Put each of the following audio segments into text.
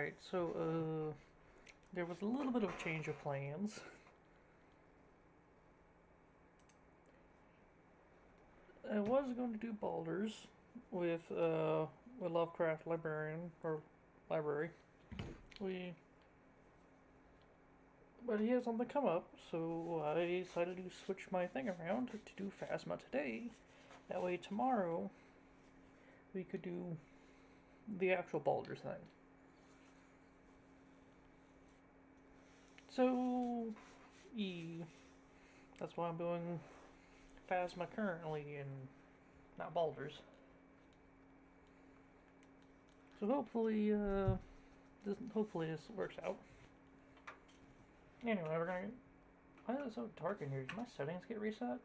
Alright, so, there was a little bit of a change of plans. I was going to do Baldur's with, a Lovecraft librarian, or library. But he had something come up, so I decided to switch my thing around to do Phasma today. That way tomorrow, we could do the actual Baldur's thing. So, that's why I'm doing Phasma currently and not Baldur's. So hopefully this works out. Anyway, we're gonna. Why is it so dark in here? Did my settings get reset?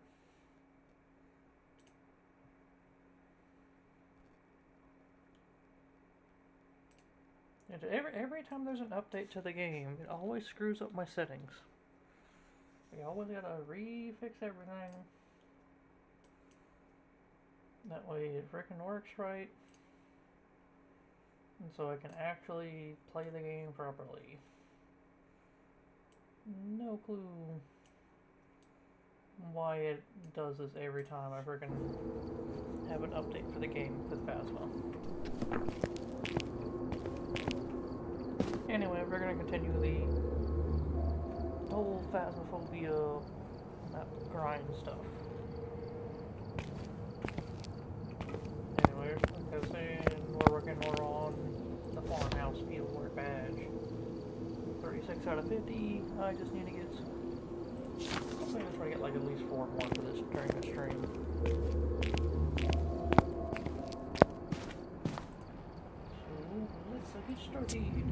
And every time there's an update to the game, it always screws up my settings. I always gotta refix everything. That way it frickin' works right. And so I can actually play the game properly. No clue why it does this every time I frickin' have an update for the game with Phasma. Anyway, we're gonna continue the whole Phasmaphobia map grind stuff. Anyway, like I was saying, we're working more on the Farmhouse Badge. 36 out of 50. I just need to get. I'm gonna try to get like at least 4 more for this during the stream. So let's get started.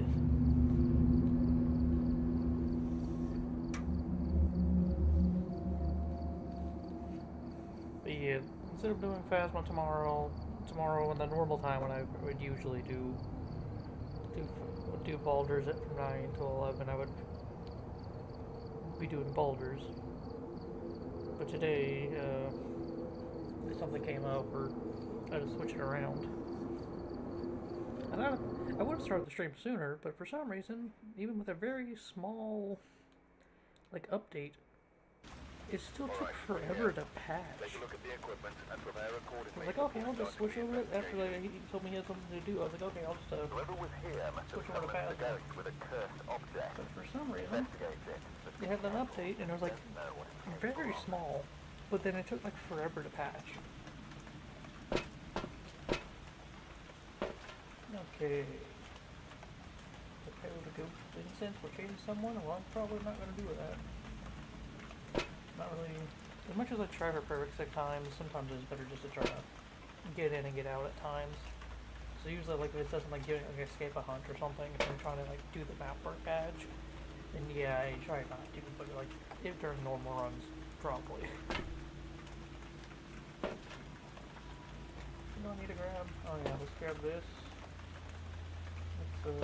But yeah, instead of doing Phasma tomorrow in the normal time when I would usually do Baldur's at from 9 to 11, I would be doing Baldur's. But today, something came up, or I had to switch it around. And I would have started the stream sooner, but for some reason, even with a very small, like, update, it still took forever to patch. I was like, okay, I'll just switch over it after he told me he had something to do. I was like, okay, I'll just switch over to Phasma. But for some reason, they had an update, and it was like very small, but then it took like forever to patch. Okay. Okay, to go incense or change someone? Well, I'm probably not going to do that. Not really. As much as I try for perfect 6 times, sometimes it's better just to try to get in and get out at times. So usually, like, if it says like giving like escape a hunt or something, if I'm trying to like do the map work badge, then yeah, I try not to, but like if during normal runs, probably. You don't need to grab. Oh yeah, let's grab this. Let's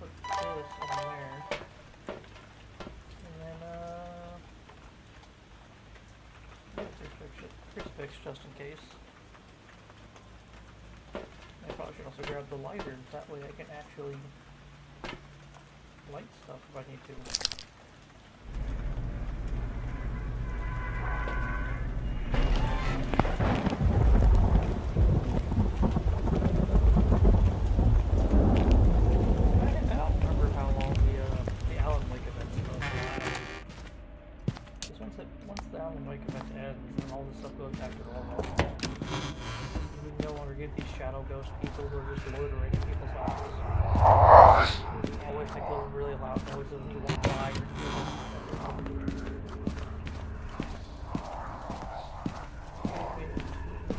put this in there, and then crucifix just in case. I probably should also grab the lighter, that way I can actually light stuff if I need to. I don't remember how long the Alan Wake event's supposed to last. Because once the Alan Wake event ends, then all this stuff goes back to normal. We no longer get these shadow ghost people who are just loitering in people's houses. Always make those really loud noises and you won't die or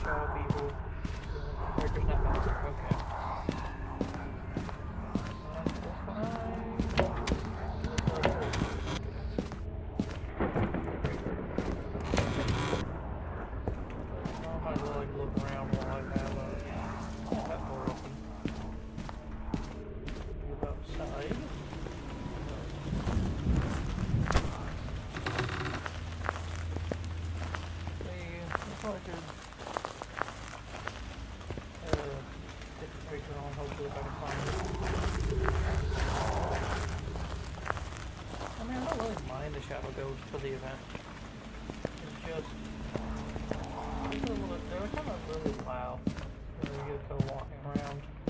shadow people. Characters not master, okay. Hopefully if I can find it. shadow ghost for the event. It's just they're kind of really loud when you go walking around. I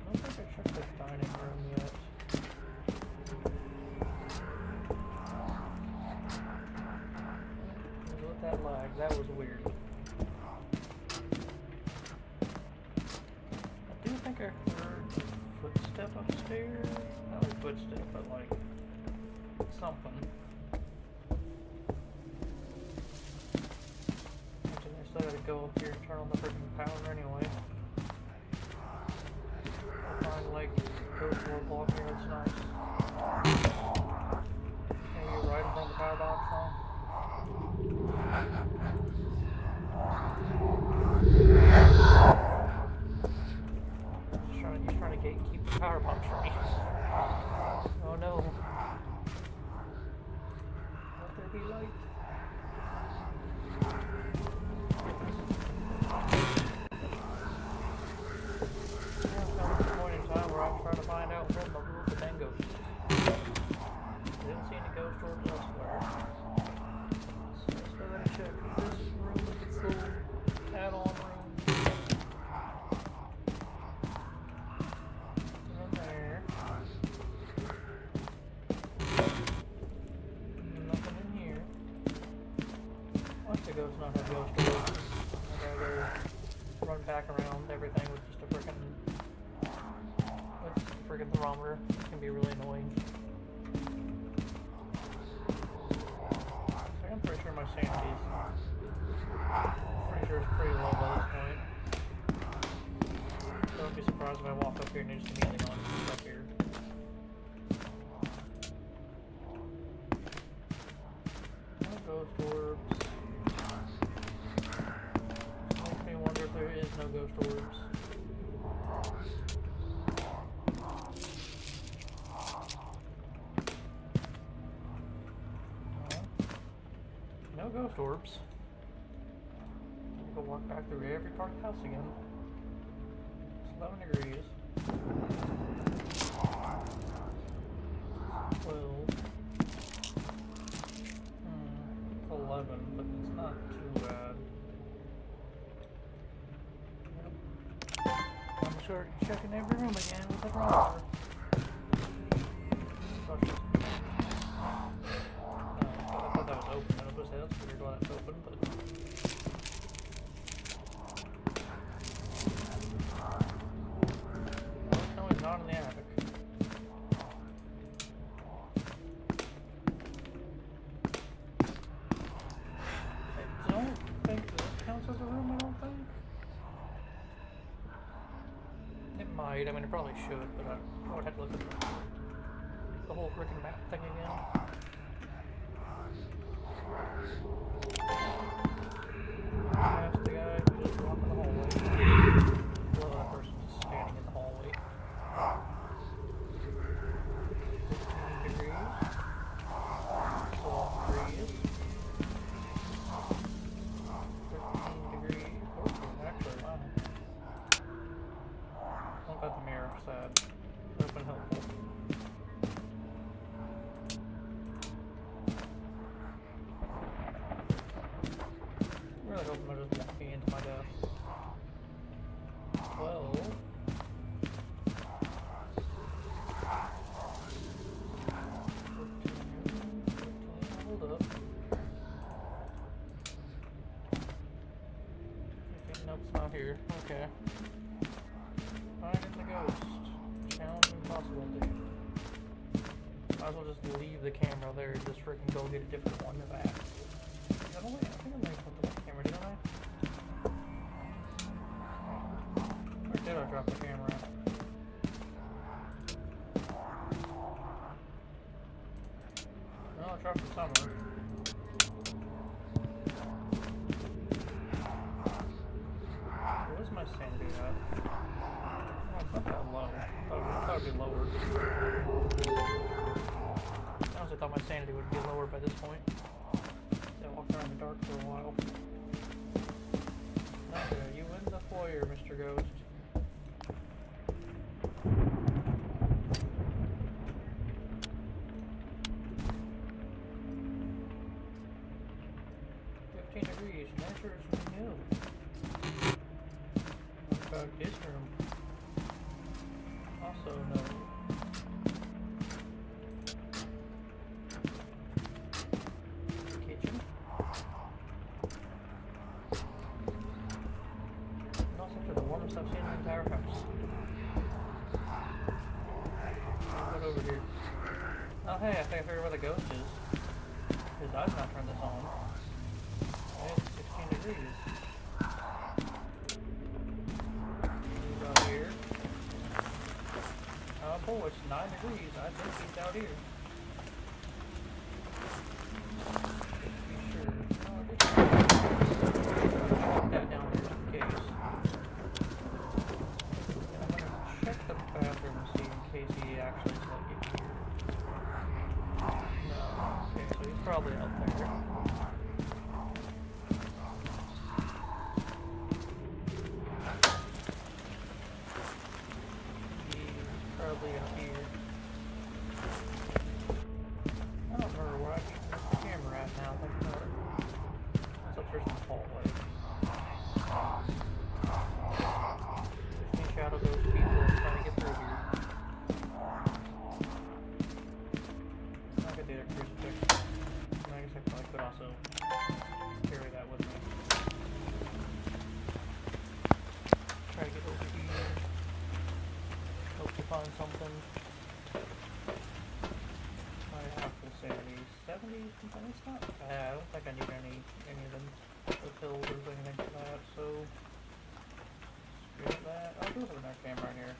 don't think I checked the dining room yet. Let that lag. That was weird. I do think I heard a footstep upstairs. Not a footstep, but like something. Actually, I still gotta go up here and turn on the freaking power anyway. I'll find like ghost door block here. It's nice. Maybe right in front of the power box, huh? He's trying to gatekeep the power box from me. Oh no. Let there be light. Yeah, it's come to the point in time where I'm trying to find out what in the world the dang ghost is. I didn't see any ghost orbs elsewhere. So I still gotta check this room with its little add-on room. And there. Nothing in here. Watch the ghost not have ghost orbs. I gotta go run back around everything with just a freaking thermometer. It can be really annoying. I'm pretty sure my sanity's pretty low by this point. So I'd be surprised if I walk up here and just immediately on up here. No ghost orbs. Makes me wonder if there is no ghost orbs. No ghost orbs. Go walk back through every part of the house again. It's 11 degrees. 12. It's 11, but it's not too bad. Yep. I'm sure checking every room again with the thermometer. I thought that was open. I was going to say that's weird why it's open, but. No, he's not in the attic. I don't think this counts as a room, I don't think. It might. I mean, it probably should, but I would have to look at the whole freaking map thing again. Past the guy who just walked in the hallway. Well, that person is standing in the hallway. 15 degrees. 12 degrees. 13 degrees. 14 actually, wow. What about the mirror side? That would have been helpful. I really hope I'm not just walking into my desk. 12. 13, hold up. 15, nope, it's not here. Okay. Finding the ghost. Challenge impossibility. Might as well just leave the camera there and just freaking go get a different one if I have to. I think I might put the camera, didn't I? Or did I drop the camera? No, I dropped it somewhere. Where's my sanity at? Oh, it's not that low. I thought it would be lower. I honestly thought my sanity would be lower by this point. I walked around in the dark for a while. Okay, you in the foyer, Mr. Ghost. Where's my hill? What about this room? Also no. Kitchen. And also for the warmest I've seen in the entire house. What over here? Oh hey, I think I figured where the ghost is. Because I've not turned this on. It's 16 degrees. Out here. Oh boy, it's 9 degrees. I think he's out here. Be sure. No, I didn't. That down there just in case. And I'm gonna check the bathroom and see in case he actually is like in here. No. Okay, so he's probably out there. Probably up here. I don't remember where I keep the camera at now. I think it's upstairs in the hallway. Just me shadow those people trying to get through here. I could do a crucifix. I guess I probably could also carry that with me. Try to get over here. Hope to find something. My apple 70s, it's not bad. I don't think I need any of them pills or anything like that, so screw that. I'll do have another camera in here.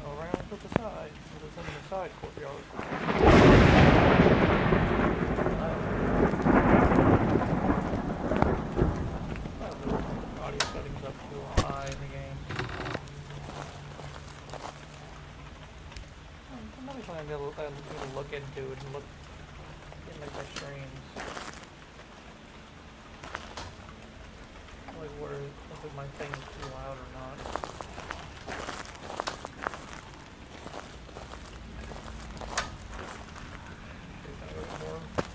Go around to the side, so it's in the side courtyard. Audio settings up too high in the game. Another thing I'm gonna look into it and look in like my streams. Like where if my thing is too loud or not.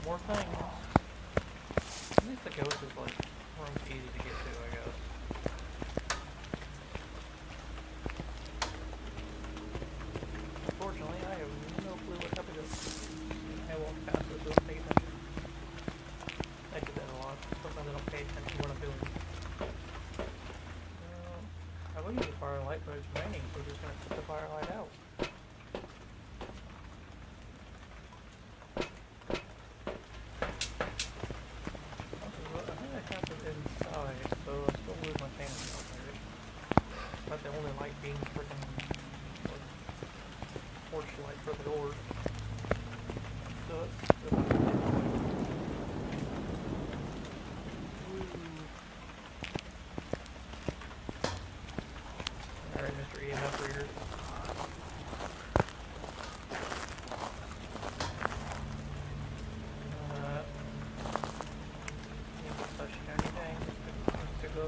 More things. At least the ghost is like more easy to get to, I guess. Unfortunately, I have no clue what type of ghost. I walk past this without paying attention. I do that a lot. Sometimes I don't pay attention to what I'm doing. I will use the firelight, but it's raining, so we're just gonna put the firelight out. The only light being freaking porch light for the door. So it's alright, Mr. EMF reader. Can't touch anything. Just to go.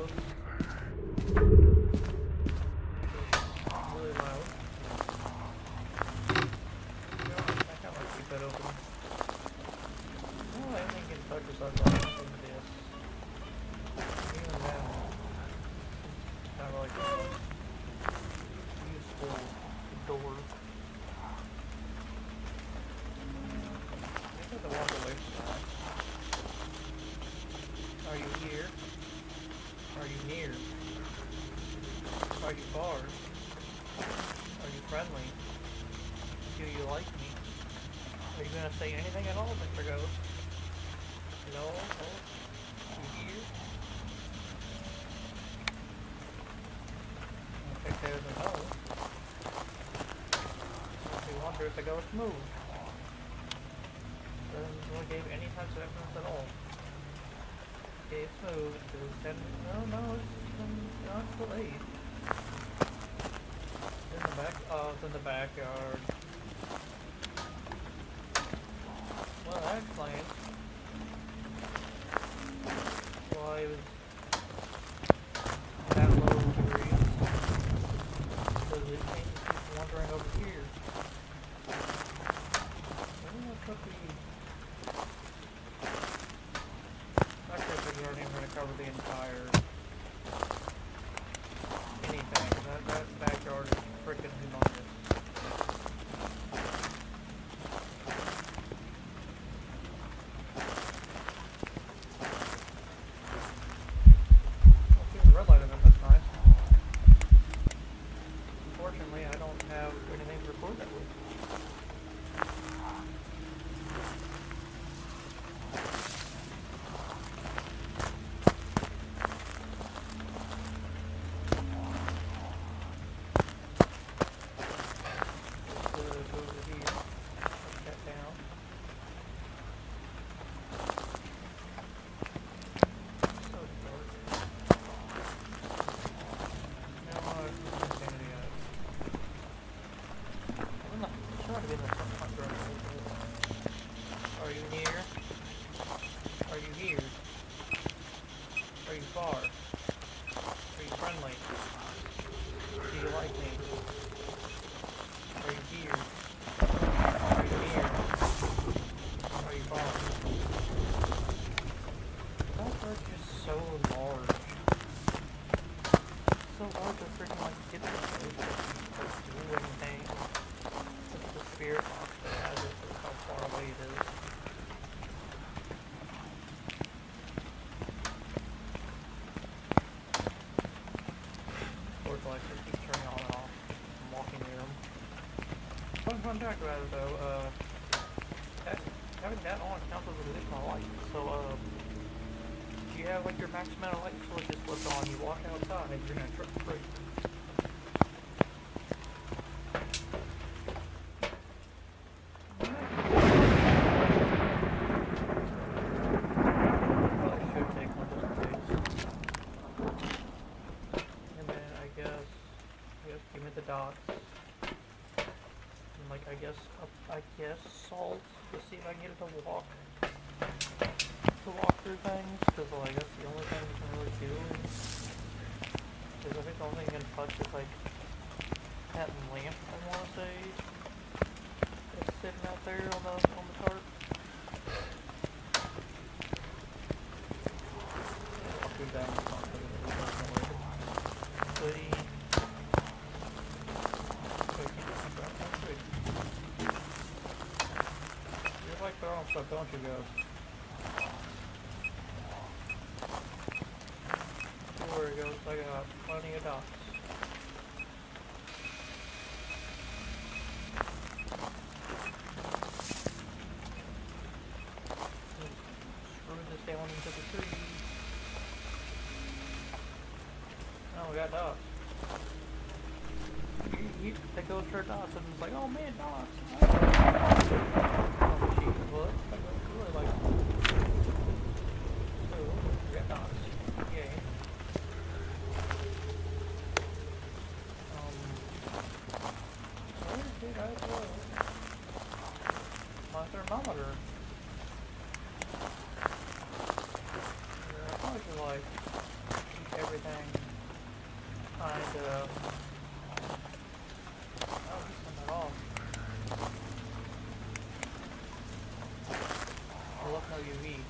Are you here? Are you near? Are you far? Are you friendly? Do you like me? Are you gonna say anything at all, Mr. Ghost? No? Are you here? I think there's a no. Makes me wonder if the ghost moved. Doesn't really give any types of evidence at all. Okay, it's moved. It's 10. No, it's still 8. It's in the back. Oh, it's in the backyard. Well, that explains why it was that low degrees. Because it keeps wandering over here. to be in the hunt ground. Are you near? Are you here? Are you far? Are you friendly? Do you like me? Are you here? Are you near? Are you far? Those are just so large. It's so hard to freaking like get to the place or do anything. It's the spirit box that has it, that's how far away it is. Or like it keeps turning on and off. I'm walking near them. Fun fact about it though, having that on counts as an additional light. So, if you have like your max amount of light switches flipped on, you walk outside, you're gonna trip free. Probably should take one just in case. And then I guess give me the dots. And like I guess salt to see if I can get it to walk through things, because like that's the only thing you can really do. Because I think the only thing you can touch is like that lamp, I want to say, that's sitting out there on the tarp. Walk through that and talk to it. Hoodie. You like their own stuff, don't you guys? There it goes, I got plenty of dots. Screw this down into the tree. Oh, we got dots. They go for dots and it's like, oh man, dots. Oh, geez, what? I really like them. So, we got dots. Yay. Where did I go? My thermometer. I probably should like keep everything kind of. Oh, just turn that off. I love how you eat.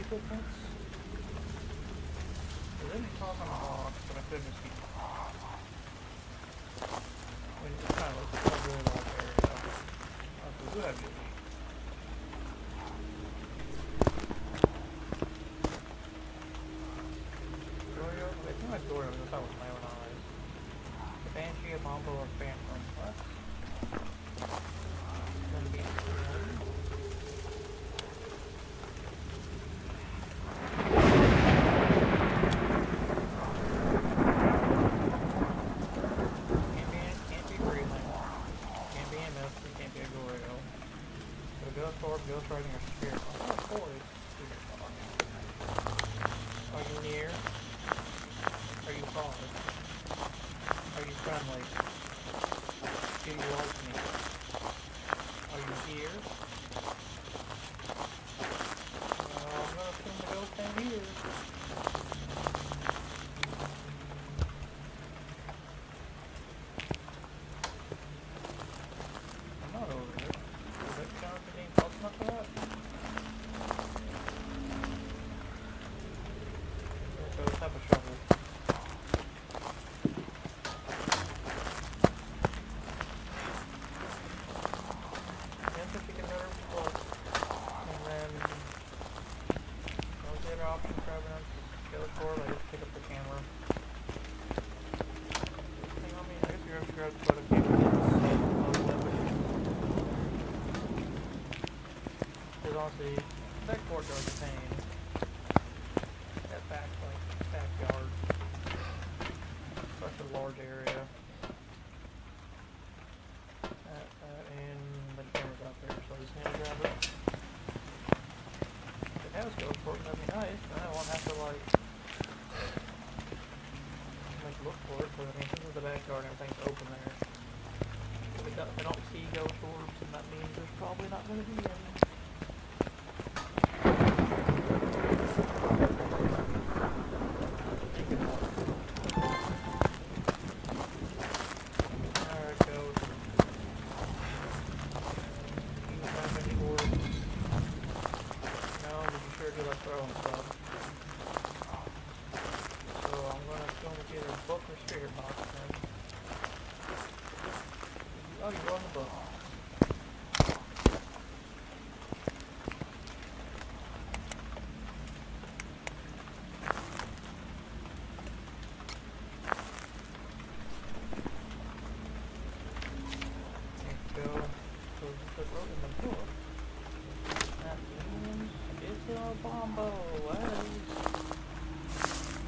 Footprints? They didn't talk on the box, but I couldn't see. When you just kind of look at the really large area, we do have beauty. Dorio? I think my Dorio, I thought it was my own eyes. The Banshee, a Bombo, or Phantom. What? Gonna be Ghost riding your spirit. Oh, boys. Are you near? Are you far? Are you friendly? Do you like me? Are you here? I'm gonna assume the ghost ain't here. I'm not over there. Does that count as being close enough for that? So let's have a shovel. Yes, if you can better. Well, the back courtyard's a pain. That back, like, backyard. Such a large area. And the camera's out there, so I just need to grab it. If it has go for it, that'd be nice, and I won't have to, like look for it, but I mean, this is the backyard and everything's open there. If I don't see ghost orbs, then that means there's probably not going to be any. Alright, ghost. Do you have any orbs? No, but you sure do like throwing stuff. So I'm going to assume it's either a book or spirit box then. Oh, you go on the book. There you go. So just put wrote in the book. That means it's a bombo.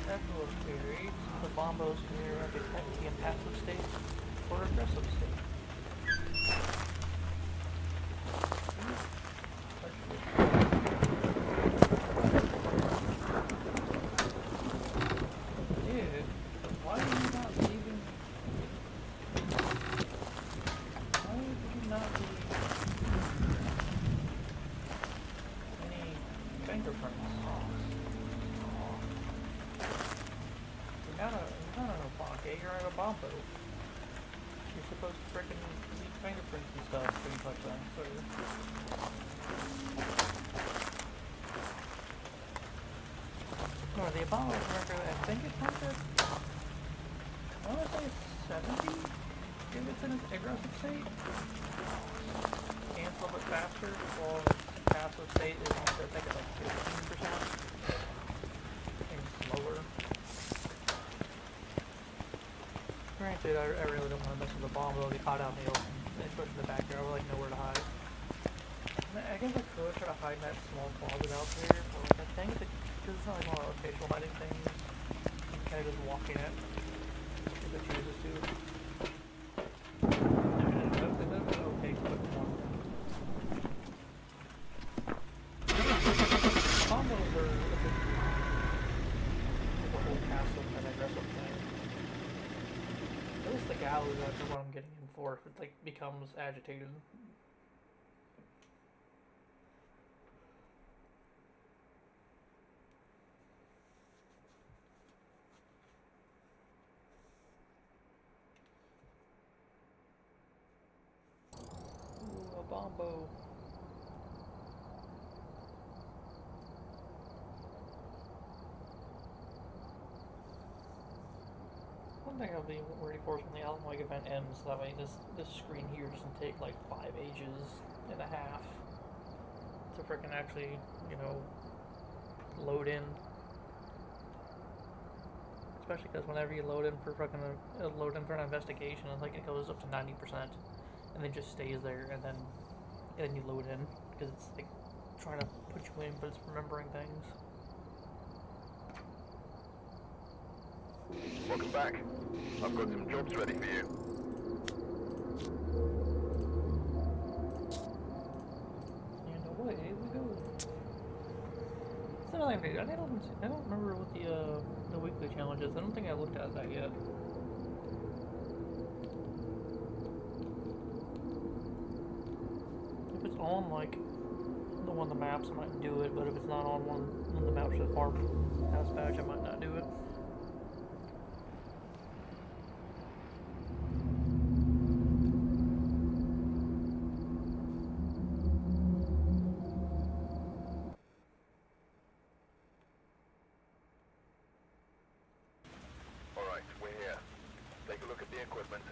Fabulous theory. The bombos can either be in passive state or aggressive state. Dude, why are you not leaving? Why did you not leave any fingerprints? You're not an Obake, you're an Obambo. You're supposed to frickin' leave fingerprints and stuff when you touch them, so. No, the Obama record, I think it's like I want to say it's 70 if it's in its aggressive state. And it's a little bit faster, while its passive state is, I think it's like 15%. And slower. Granted, I really don't want to mess with the bomb, but it'll get caught out in the open, especially in the backyard. We're like nowhere to hide. I guess I could try to hide in that small closet out there, but like, I think because it's not like one of those facial hiding things, you kind of just walk in it if it chooses to. That's an okay quick one. Combos are a whole passive and aggressive thing. At least the gallows after what I'm getting in for if it like becomes agitated. Ooh, a bombo. One thing I'll be worried for is when the Illinois event ends, that way this screen here doesn't take like 5 ages and a half to frickin' actually, you know, load in. Especially because whenever you load in for frickin' load in for an investigation, like it goes up to 90% and then just stays there, and then you load in because it's like trying to put you in, but it's remembering things. Welcome back. I've got some jobs ready for you. And away we go. That's another thing. I don't remember what the weekly challenge is. I don't think I looked at that yet. If it's on like the one of the maps, I might do it. But if it's not on one of the maps for the Farmhouse Badge, I might not do it.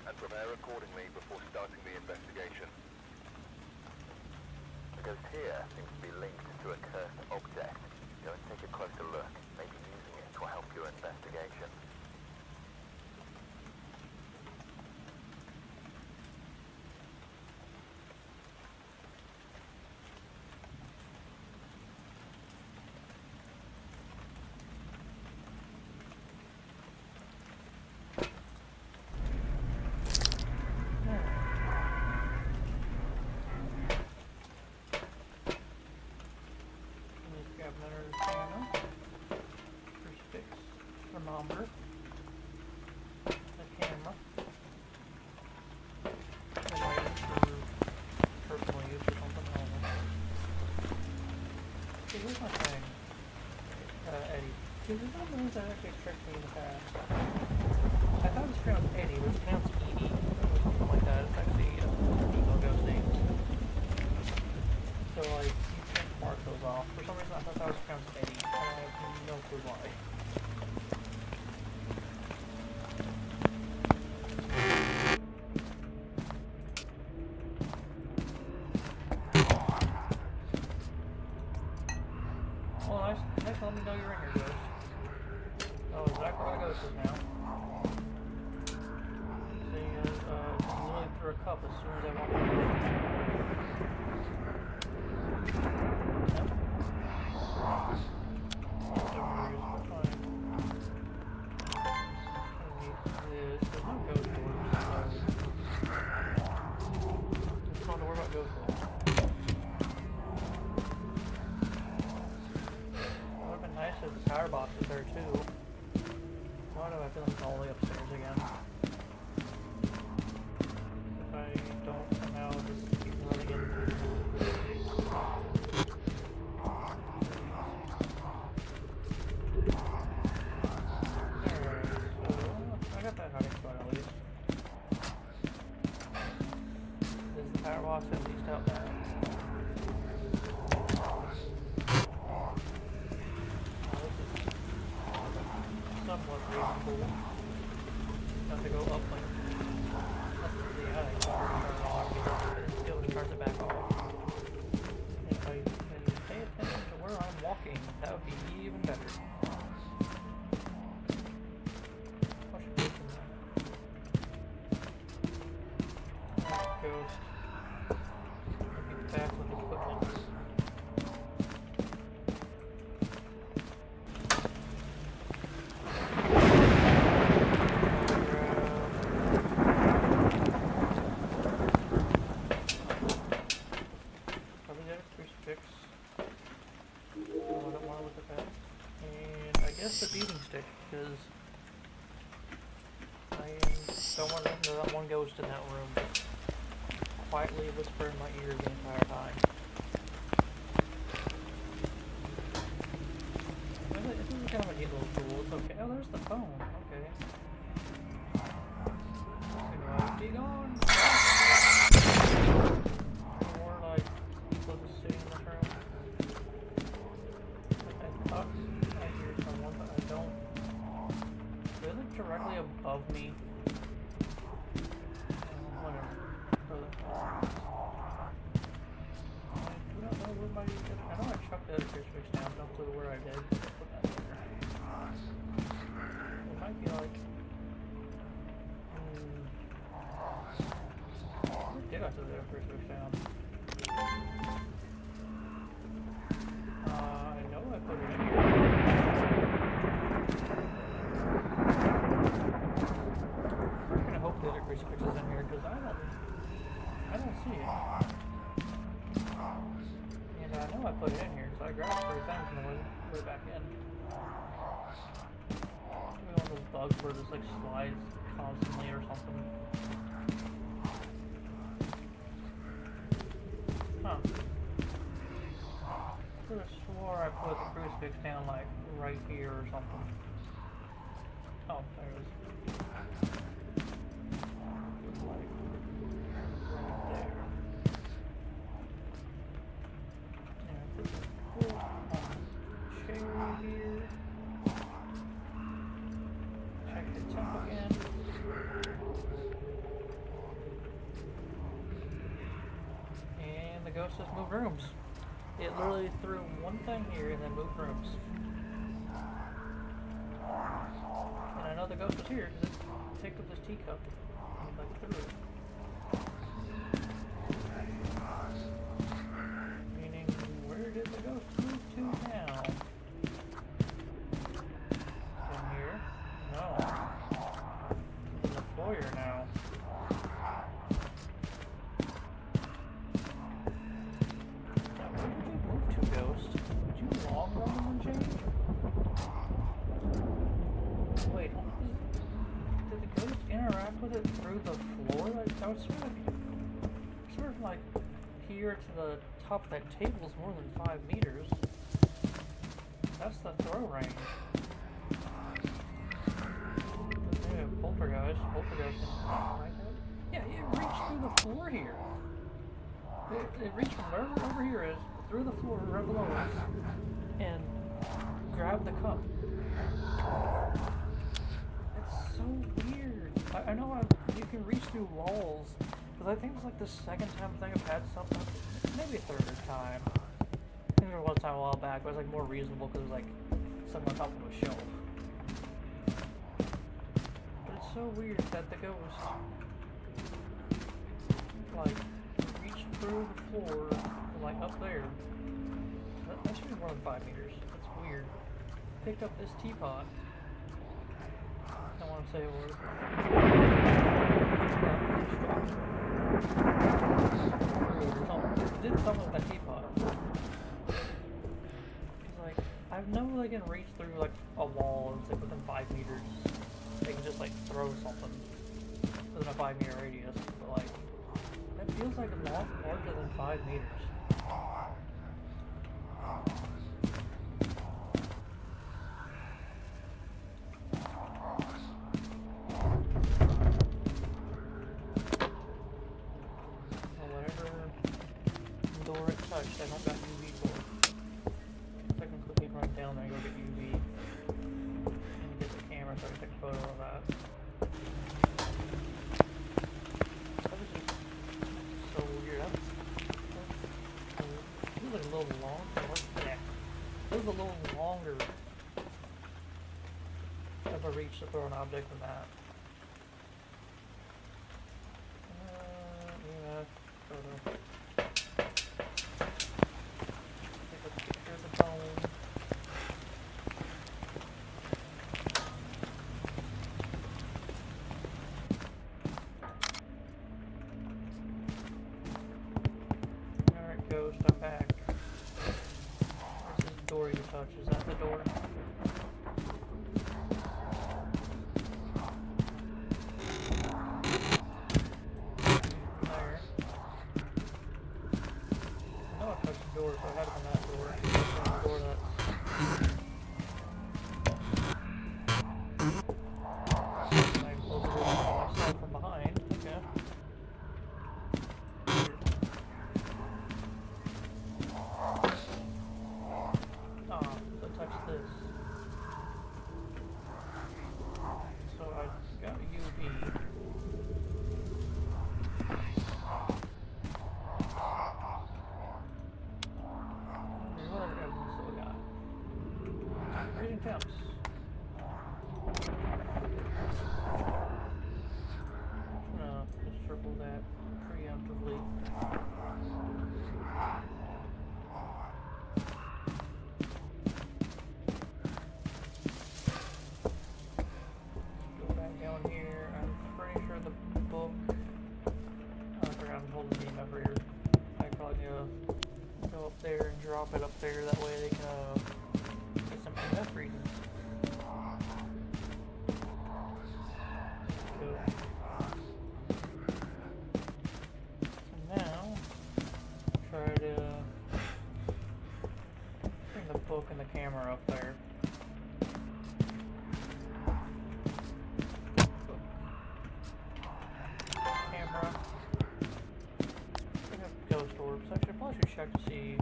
And prepare accordingly before starting the investigation. The ghost here seems to be linked to a cursed object. Go and take a closer look, maybe using it to help your investigation. Dude, there's not moves that actually tricked me in the past. I thought it was pronounced Eddie, but it's pronounced Edie, or something like that. It's actually female ghost names. So, like, you can't mark those off. For some reason, I thought that was pronounced Eddie. I have no clue why. Well, nice to let me know you're in here, ghost. Oh, exactly what a ghost is now. Seeing as, literally threw a cup as soon as I walked in. Yep. There's no ghost doors, so just don't have to worry about ghost doors. Nice if the power box is there too. Why do I feel like it's all the way upstairs again? If I don't somehow just keep running into Alright, so I got that hiding spot at least. Is the power box at least out back? Somewhat reasonable. Have to go up like up to the attic to turn it on, but it still turns it back off. If I can pay attention to where I'm walking, that would be even better. What should we do from there? Ghost. Looking back with equipment. The beating stick, because I don't want to listen to that one ghost in that room just quietly whisper in my ear the entire time. This is kind of a neat little tool. It's okay. Oh, there's the phone. Okay. Be gone. More like people just sitting in this room. I thought I hear someone, but I don't. They're like directly above me. Whatever. I do not know where my. I know I chucked the other crucifix down, but I don't know where I did. Put that there. It might be like. Where did I put the other crucifix down? I know I put it in here. I'm gonna hope the other crucifix is in here because I don't see it. And I know I put it in here because I grabbed it 3 times and I put it back in. Maybe one of those bugs where it just like slides constantly or something. Huh. I could have swore I put the crucifix down like right here or something. Oh, there it is. It's like right there. And I put the book on the chair here. Check the temp again. And the ghost just moved rooms. It literally threw one thing here and then moved rooms. And I know the ghost was here because it picked up this teacup and like threw it. Meaning, where did the ghost move to now? In here? No. It's in the foyer now. Wait, did the ghost interact with it through the floor? Like, that was sort of like here to the top of that table is more than 5 meters. That's the throw range. poltergeist. Poltergeist can like that. Yeah, it reached through the floor here. It reached from wherever over here is, through the floor right below us, and grabbed the cup. It's so weird. I know you can reach through walls, but I think it's like the second time I've had something, maybe a third time. I think there was one time a while back, but it was like more reasonable because it was like something on top of a shelf. But it's so weird that the ghost, like, reached through the floor, like up there. That should be more than 5 meters. That's weird. Picked up this teapot. I don't want to say a word. Did something with that teapot. It's like, I've never like can reach through like a wall and it's like within 5 meters. They can just like throw something within a 5-meter radius. But like, that feels like a lot larger than 5 meters. I don't got UV for. So I can quickly run down there and go get UV and get the camera so I can take a photo of that. That was just so weird. It was like a little longer. Yeah. It was a little longer of a reach to throw an object than that. Yeah, photo. Alright, ghost, I'm back. This is the door you touch. Is that the door? There. I know I touched the door, so I had it on that door. The door that. I closed the door myself from behind. Okay. So touch this. So I got UV. What other evidence do we got? Reading temps. Just circle that preemptively. Go back down here. I'm pretty sure the book. I forgot I'm holding the EMF reader. I probably need to go up there and drop it up there. That way they can get some EMF readings. Cool. So now, try to bring the book and the camera up there. Book. Camera. I have ghost orbs. Actually, I probably should check to see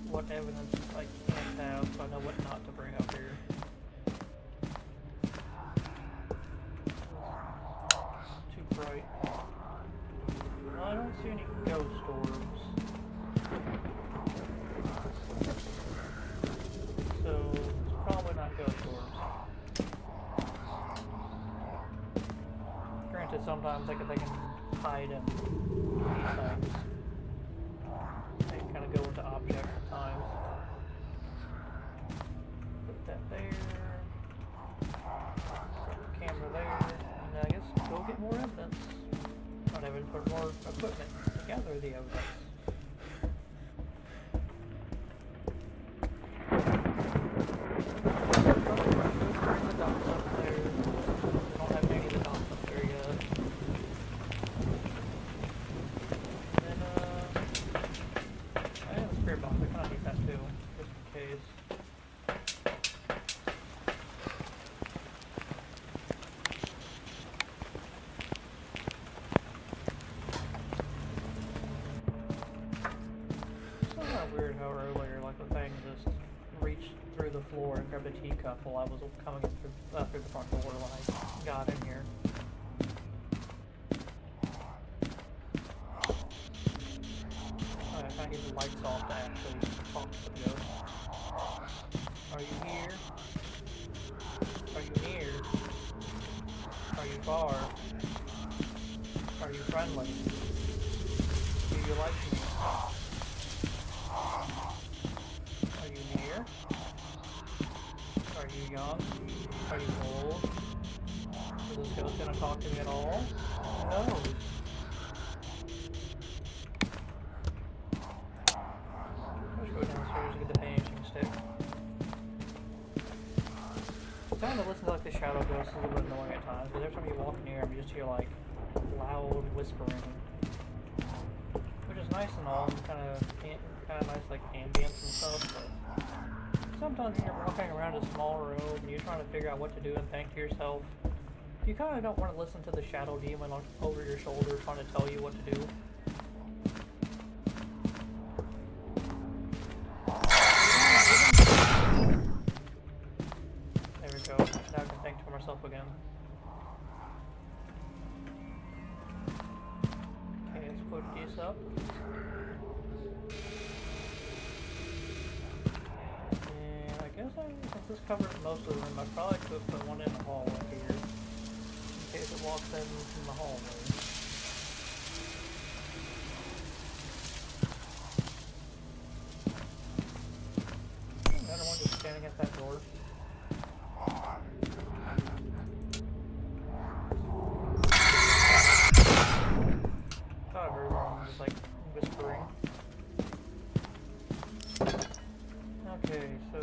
what evidence I can't have so I know what not to bring up here. Too bright. Well, I don't see any ghost orbs. So, it's probably not ghost orbs. Granted, sometimes they can hide in these things. They kind of go into objects at times. Put that there. Put the camera there. And I guess go get more evidence. Not evidence, but more equipment to gather the evidence. Bring the dots up there. We don't have any of the dots up there yet. And I have a spare box. I kind of need that too, just in case. weird how earlier, like, the thing just reached through the floor and grabbed a teacup while I was coming in through the front door when I got in here. Alright, I need the lights off to actually talk to the ghost. Are you here? Are you near? Are you far? Are you friendly? Do you like me? Are you near? Are you young? Are you old? Is this ghost gonna talk to me at all? Who knows? Let's go downstairs and get the vanishing stick. Trying to listen to like the shadow ghosts is a little bit annoying at times, but every time you walk near them, you just hear like loud whispering, which is nice and all, and kind of nice like ambience and stuff. But sometimes when you're walking around a small room and you're trying to figure out what to do and think to yourself, you kind of don't want to listen to the shadow demon over your shoulder trying to tell you what to do. There we go. Now I can think to myself again. Okay, let's put these up. And I guess since this covers most of the room, I probably could put one in the hallway here. In case it walks in from the hallway. Another one just standing at that door. Thought I heard one just like whispering. Okay, so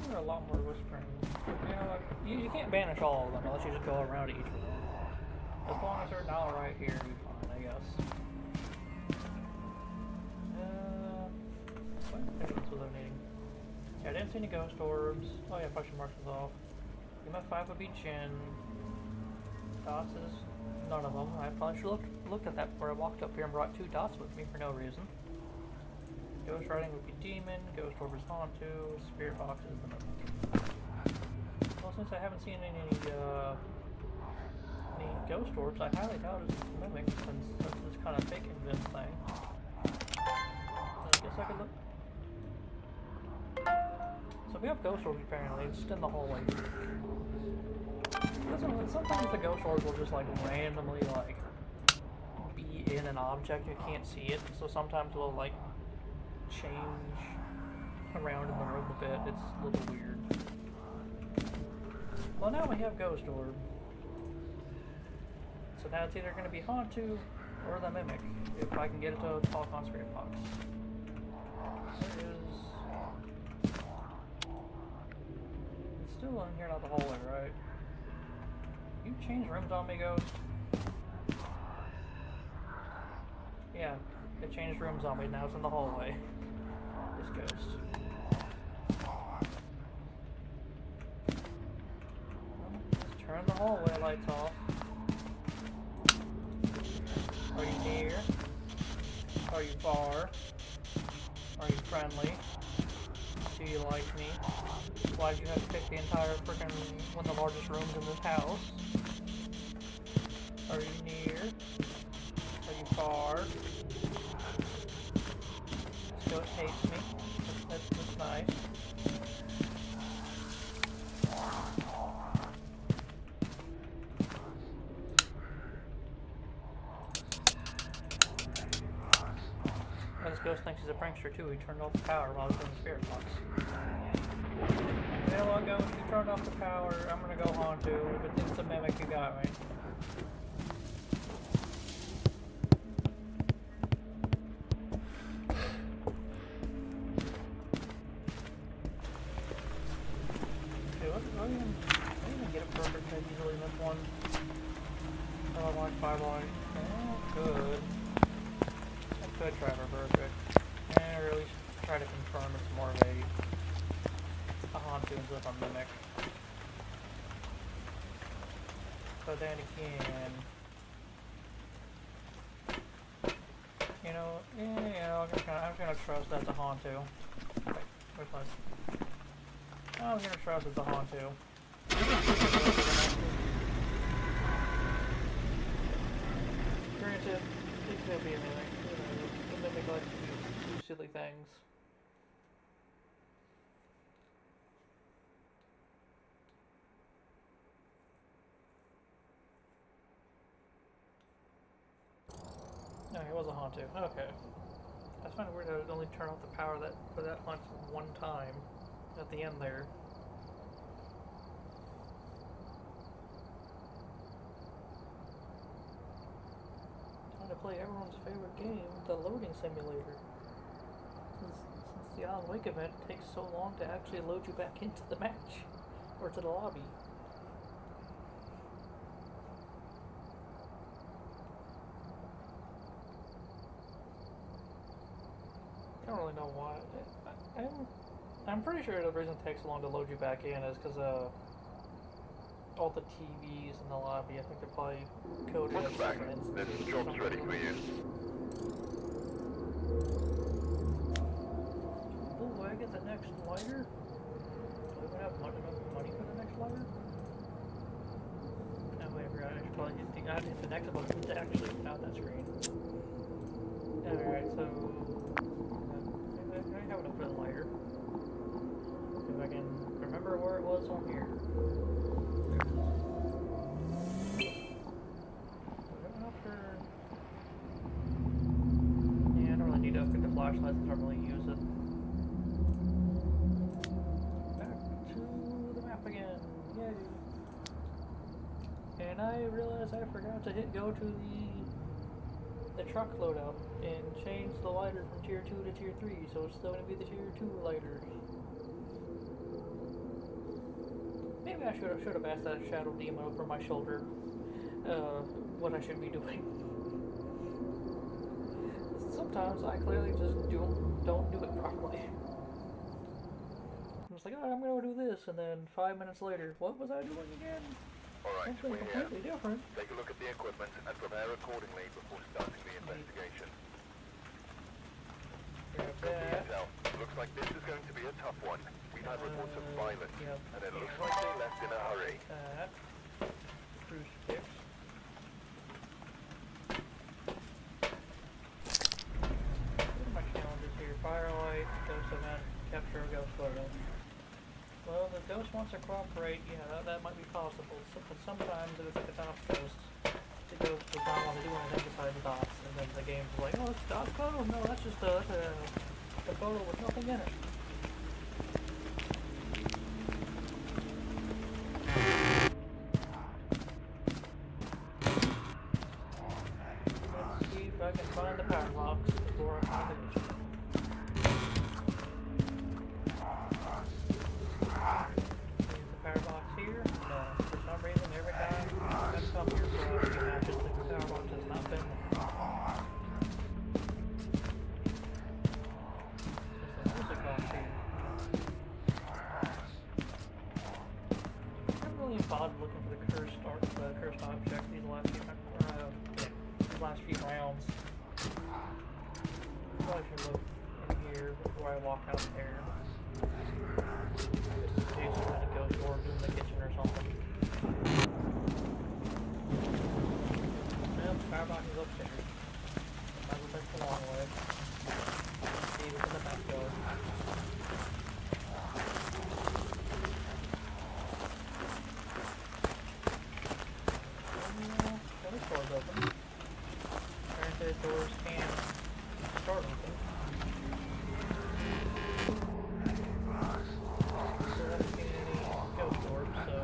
there are a lot more whispering. You know what? You can't banish all of them unless you just go around each of them. As long as they're not right here, you'll be fine, I guess. What? Evidence was donating. Yeah, I didn't see any ghost orbs. Oh yeah, question marks was off. Give my 5 would be chin. Dots is none of them. I probably should have looked at that before I walked up here and brought 2 dots with me for no reason. Ghost writing would be demon, ghost orb is hauntu, spirit box is the mimic. Well, since I haven't seen any ghost orbs, I highly doubt it's mimic since this kind of fake convinced thing. I guess I could look. So we have ghost orbs apparently, it's just in the hallway. Sometimes the ghost orbs will just like randomly like be in an object, you can't see it, so sometimes it'll like change around in the room a bit. It's a little weird. Well, now we have ghost orb. So now it's either going to be hauntu or the mimic, if I can get it to talk on spirit box. There is... It's still in here, not the hallway, right? You changed rooms on me, ghost? Yeah, it changed rooms on me, now it's in the hallway. This ghost. Let's turn the hallway lights off. Are you near? Are you far? Are you friendly? Do you like me? Why'd you have to pick the entire frickin' one of the largest rooms in this house? Are you near? Are you far? This ghost hates me. That's nice. Well, this ghost thinks he's a prankster too. He turned off the power while I was in the spirit box. You know what, ghost? You turned off the power. I'm gonna go hauntu. If it's a mimic, you got me. Okay, I didn't even get it perfect that easily in this one. Oh, like 5 light. Oh, good. I could try for perfect. And or at least try to confirm it's more of a hauntu instead of a mimic. But then again, you know, yeah, I'm just gonna trust that's a Hontu. Wait, where's my... I'm gonna trust it's a Hontu. Granted, it could be anything. You know, the Mimic likes to do silly things. No, it was a Hontu. Okay. I find it weird how it only turned off the power for that hunt one time at the end there. Trying to play everyone's favorite game, the loading simulator. Since the Alan Wake event takes so long to actually load you back into the match or to the lobby. I don't really know why. I'm pretty sure the reason it takes so long to load you back in is because all the TVs in the lobby, I think they're probably coded as separate instances. This job's ready for you. Oh, do I get the next lighter? Do we have enough money for the next lighter? No, wait, I should probably hit the next button to actually out that screen. Alright, so... I have enough for the lighter. If I can remember where it was on here. Yeah, I don't really need to upgrade the flashlights, I don't really use it. Back to the map again. Yay! And I realized I forgot to hit go to the truck loadout and change the lighter from tier 2 to tier 3, so it's still going to be the tier 2 lighter. Maybe I should have asked that shadow demon over my shoulder what I should be doing. Sometimes I clearly just don't do it properly. I'm just like, oh, I'm going to do this, and then 5 minutes later, what was I doing again? Alright, Something we're completely here. different. Take a look at the equipment and prepare accordingly before starting the investigation. Grab For that. intel, looks like this is going to be a tough one. We've had reports of violence, Yep. and it looks like they left in a hurry. That. Crucifix. What are my challenges here? Firelight, ghost event, capture a ghost photo. Well, the ghost wants to cooperate, yeah, that might be possible. But sometimes if it's like a dots ghost, the ghost does not want to do anything besides dots. And then the game's like, oh, it's a dots photo? No, that's just a photo with nothing in it. Let's see if I can find the power box before I find the ghost. Power box here. For some reason, every time I come here for a few matches, the power box has not been there. There's the music box here. I haven't really bothered looking for the cursed object these last few rounds. Probably should look in here before I walk out there. See some kind of ghost orbs in the kitchen or something. Well, the power box is upstairs. Might as well take the long way. See what's in the backyard. The door's open. Apparently the doors can start open. So I haven't seen any ghost orbs, so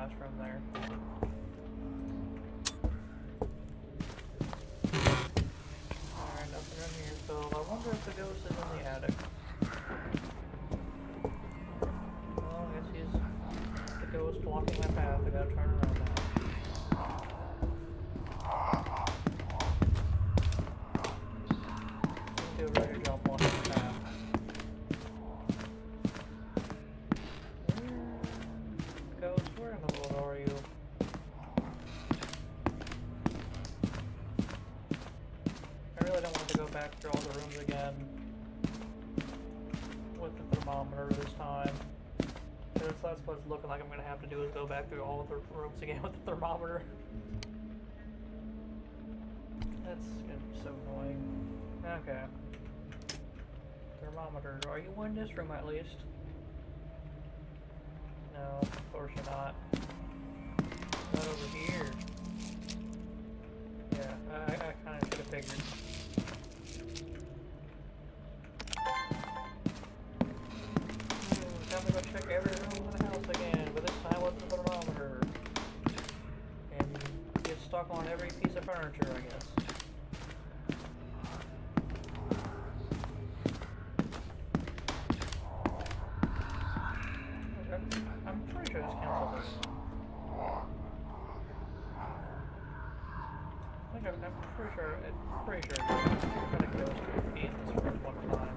last room there. Alright, nothing in here, so I wonder if the ghost is in the attic. Well, I guess he's the ghost blocking my path. I gotta turn around now. Do a better job blocking the path. Ghost, where in the world are you? I really don't want to go back through all the rooms again with the thermometer this time. Because that's what it's looking like I'm going to have to do, is go back through all of the rooms again with the thermometer. That's gonna be so annoying. Okay. Thermometer, are you in this room at least? No, of course you're not. Not over here. Yeah, I kind of should have figured. Time to go check every room in the house again, but this time with the thermometer. And get stuck on every piece of furniture, I guess. I'm pretty sure this counts as I'm pretty sure I'm gonna go to be in this room one time.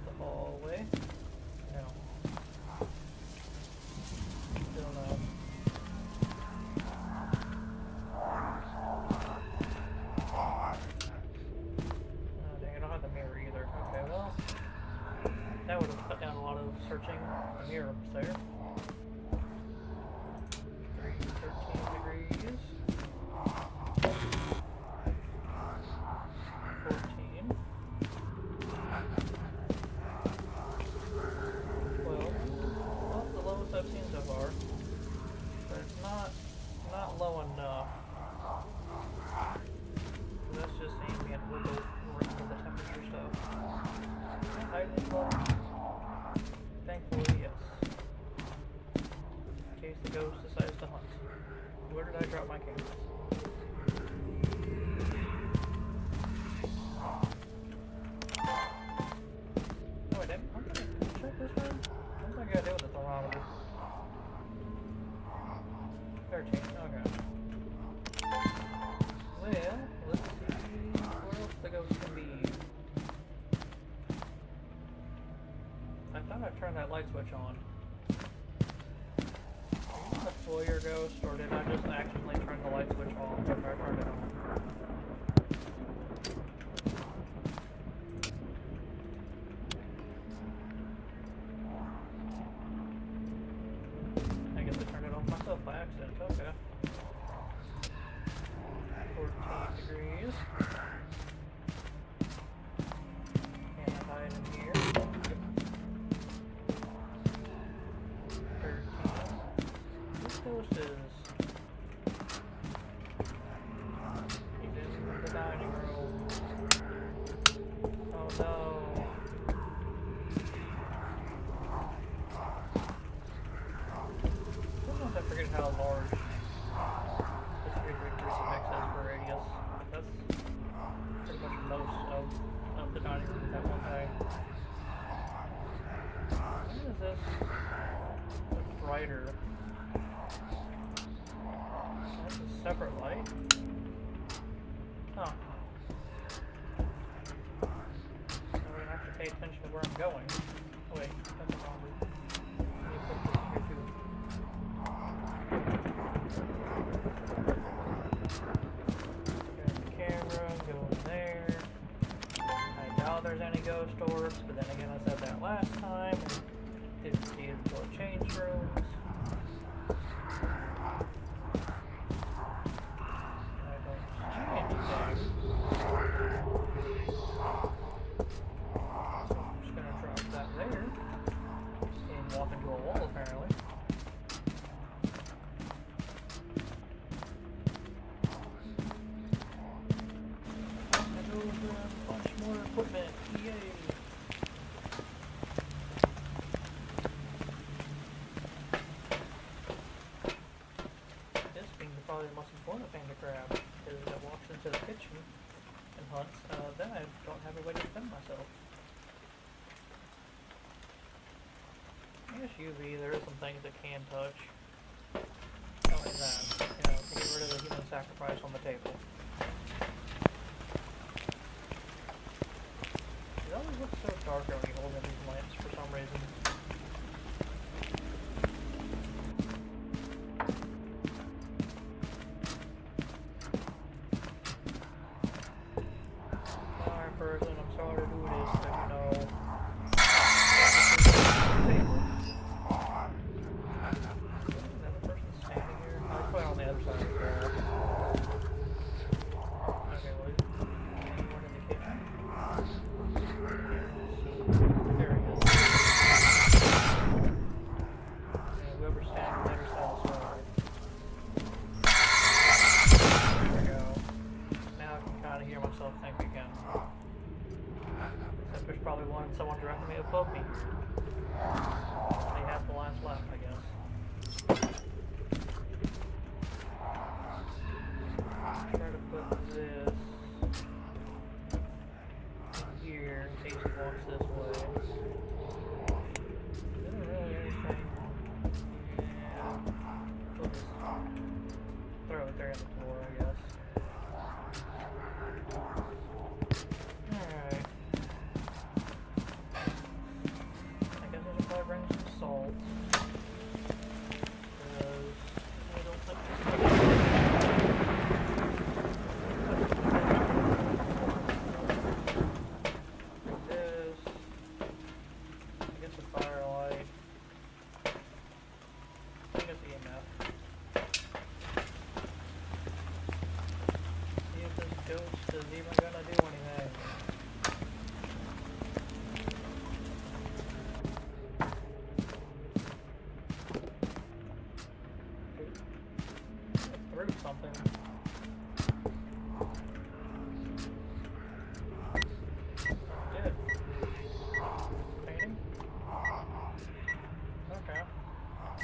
The hallway. No. Still no. Oh dang, I don't have the mirror either. Okay, well, that would have cut down a lot of searching the mirror up there. 13 degrees. 14. 12. Well, that's the lowest I've seen so far. But it's not low enough. So that's just ambient with the temperature stuff. Heightened level? Thankfully, yes. In case the ghost decides to hunt. Where did I drop my camera? Oh, I didn't. I'm gonna check this room. What am I gonna do with the thermometer? 13. Okay. Well, let's see where else the ghost can be. I thought I turned that light switch on. A foyer ghost, or did I just accidentally turn the light switch off after I turned it on? I guess I turned it off myself by accident. Okay. 14 degrees. Can't hide in here. 13. This ghost is... He's in the dining room. Oh no. Sometimes I forget how large this 3x6 is for radius. That's pretty much most of the dining room at one time. What is this? It's brighter. That's a separate light? Huh. So we're gonna have to pay attention to where I'm going. Oh wait, that's the wrong room. Let me put this here too. Got the camera going there. I doubt there's any ghost orbs, but then again I said that last time. Didn't see it until it changed rooms. I don't see anything. So I'm just gonna drop that there and walk into a wall apparently. And over a bunch more equipment. Yay! just UV, there are some things that can touch. Not only that, you know, to get rid of the human sacrifice on the table. It always looks so darker when you hold in these lamps for some reason. Alright, person, I'm sorry to do this, but you know. Another person standing here? Oh, he's probably on the other side of the wall. Okay, well, anyone in the kitchen? There he is. Yeah, whoever's standing on the other side of the door. There we go. Now I can kind of hear myself think again. Except there's probably someone directly above me. They have the lines left, I guess. Try to put this here in case he walks this way. Isn't really anything. Yeah. We'll just throw it there in the floor, I guess. Alright. I guess I should probably bring some salt. Because I don't think this. I guess a firelight. I think it's EMF. See if this ghost is even gonna do anything. I threw something. Did. Painting? Okay.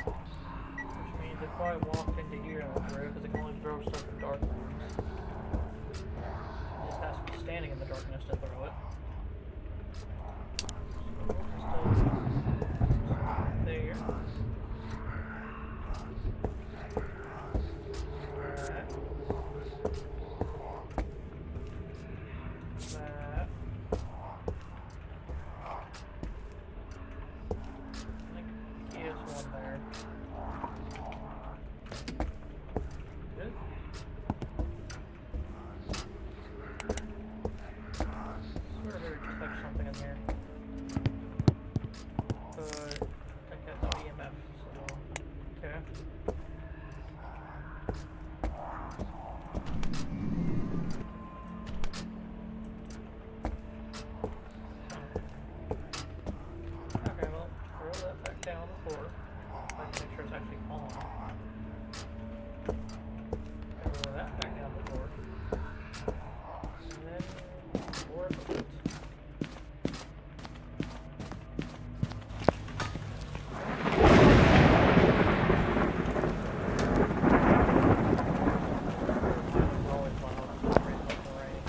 Which means it probably walked into here and threw it because it can only throw stuff in dark rooms. It just has to be standing in the darkness to throw it. So we'll just there. Alright. That. I think he has one there. Good. Swear there just like something in here. But I think that's no EMF, so okay. Okay, well, throw that back down on the floor. I can make sure it's actually on. Throw that back down the floor. And then pour it over it. Always loud for some reason with the rain.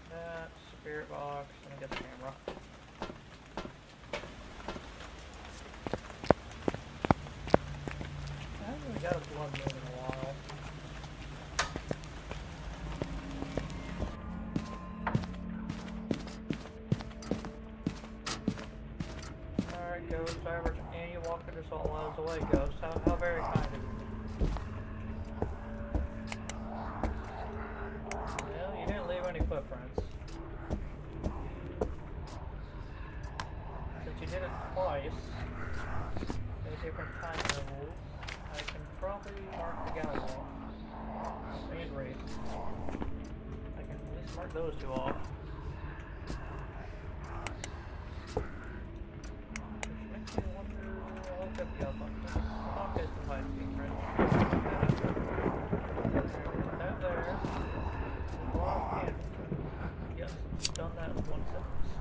That, spirit box, and I guess camera. I haven't really got a blood moon in a while. Alright, ghost, and you walked into salt lives away, ghost. How very kind of you. Well, you didn't leave any footprints. Since you did it twice, at different time intervals, I can probably mark the guy off. And Wraith. I can at least mark those two off. Which makes me wonder, I'll look up the other one. Okay, it's the hide secret. That there. Block candle. Yes, done that once at least.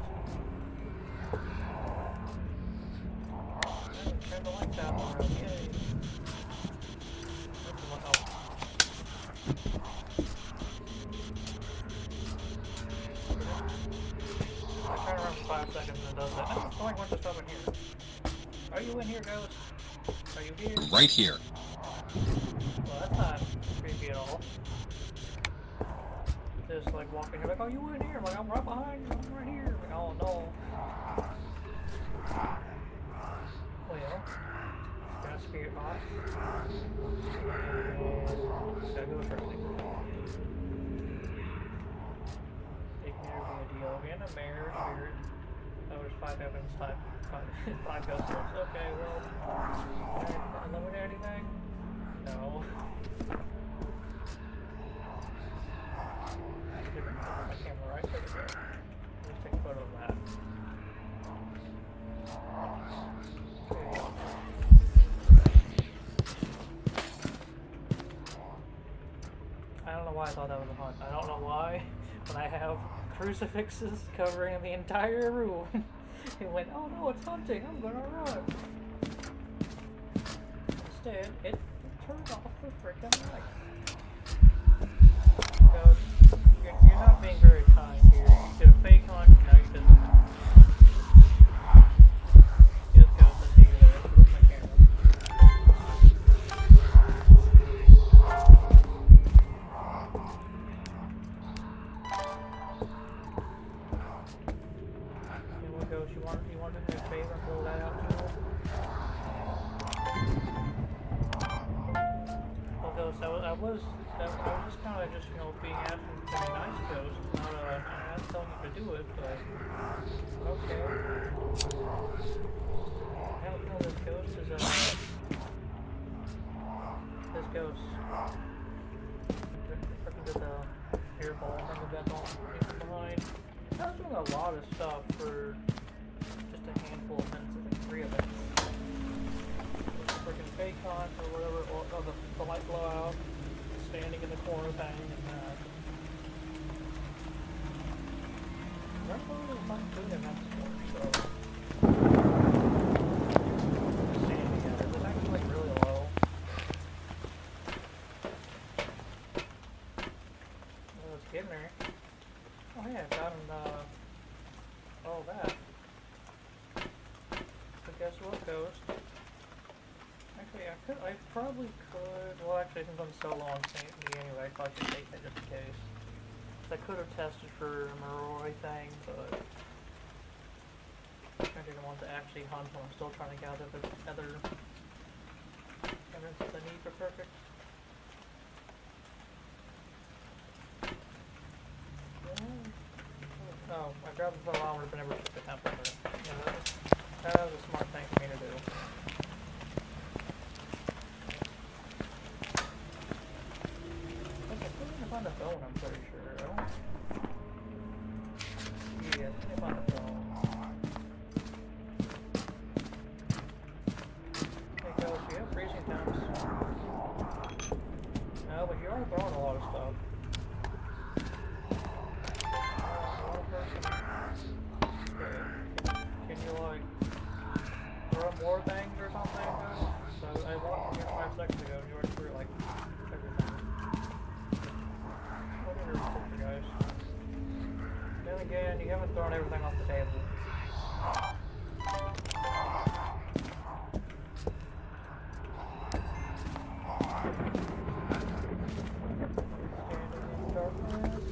Turn the lights out around, yay. That's what else. I turn around around for 5 seconds and it does that. Oh, it's only bunch of stuff in here. Are you in here, ghost? Are you here? Right here. Well, that's not creepy at all. Just like walking here, like, oh, you in here? I'm like, I'm right behind you. I'm right here. I'm like, oh no. Well, got a spirit box. And gotta go traveling. It can never be a deal. And a mirror, spirit. Oh, there's 5 evidence type. 5 ghost orbs. Okay, well, can I eliminate anything? No. My camera right there. Let's take a photo of that. Okay. I don't know why I thought that was a hunt. I don't know why. When I have crucifixes covering the entire room, it went, oh no, it's hunting. I'm gonna run. Instead, it turned off the frickin' light. So, you're not being very kind here. You did a fake hunt, now you did the hunt. Just go, let's see you there. Look at my camera. And we'll go, you want to do me a favor and blow that out too? Well, Ghost, I was just kind of you know, being asked to be nice, Ghost. I'm not telling you to do it, but okay. I have a feeling this ghost is this ghost. Freaking did the air ball from the back on from behind. I was doing a lot of stuff for just a handful of minutes. I think 3 events. Freaking fake hunt or whatever, or the light blowout, standing in the corner thing, and Rumble is not doing enough before, so just standing at it. It's actually like really low. Oh, it's getting there. Oh yeah, I've gotten all that. So guess what, Ghost? Actually, I probably could, well actually since I'm solo on St. Me anyway, I probably should take that just in case. I could have tested for a Maroi thing, but I didn't want to actually hunt when I'm still trying to gather the other evidence that I need for perfect. Oh, I grabbed the thermometer but never took the temperature. Yeah, that was a smart thing for me to do. On the phone, I'm pretty sure. Yeah, it's on the phone. Hey, Ghost, you have freezing temps. No, but you are throwing a lot of stuff. One person. Okay. Can you, like, throw more things or something? So I walked in here 5 seconds ago and you already threw, like, everything. Guys. Then again, you haven't thrown everything off the table. Standing in darkness.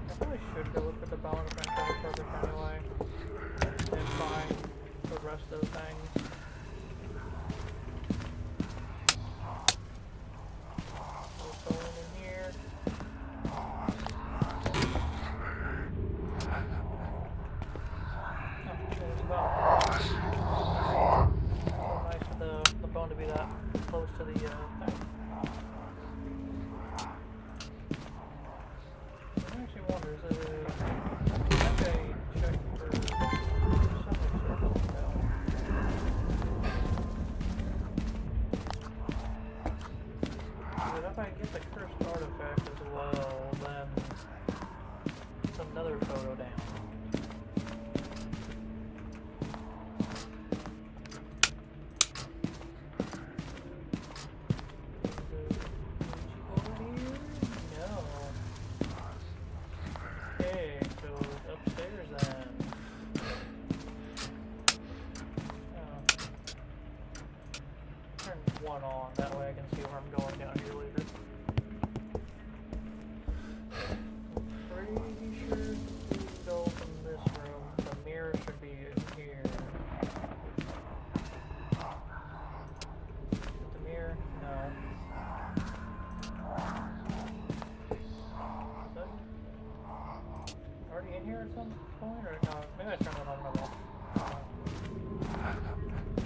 I probably should go look at the balance and try to perfect anyway. And find the rest of the things. We'll go in here. Oh, there's a bone. So nice for the bone to be that close to the thing. I actually wonder, is it I think I checked for something circle now. But if I get the cursed artifact as well, then it's another photo down. one on. That way I can see where I'm going down here later. I'm pretty sure the window from this room, the mirror should be in here. Is the mirror? No. Is that already in here at some point? Or no? Maybe I turned it on and off.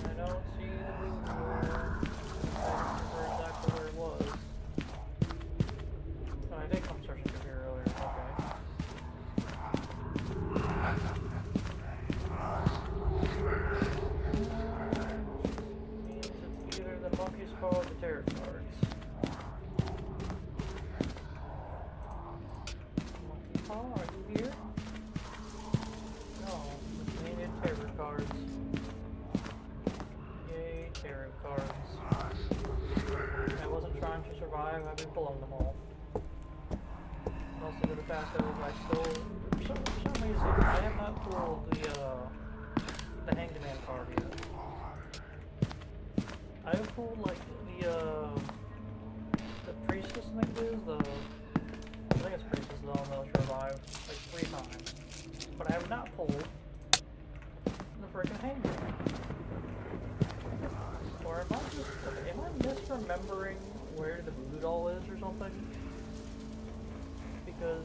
I don't see the voodoo. I don't remember exactly where it was. Oh, I did come searching through here earlier. Okay. Means it's either the monkey's paw or the tarot cards. Monkey paw, are you here? No, it's needed tarot cards. Yay, tarot cards. I wasn't trying to survive, I've been pulling them all. Also, to the fact that I still, for some reason, I have not pulled the Hanged Man card yet. I have pulled, like, the Priestess, I think it is, I think it's Priestess, the one that'll survive, like, 3 times. But I have not pulled the freaking Hanged Man. Or am I misremembering where the voodoo doll is or something? Because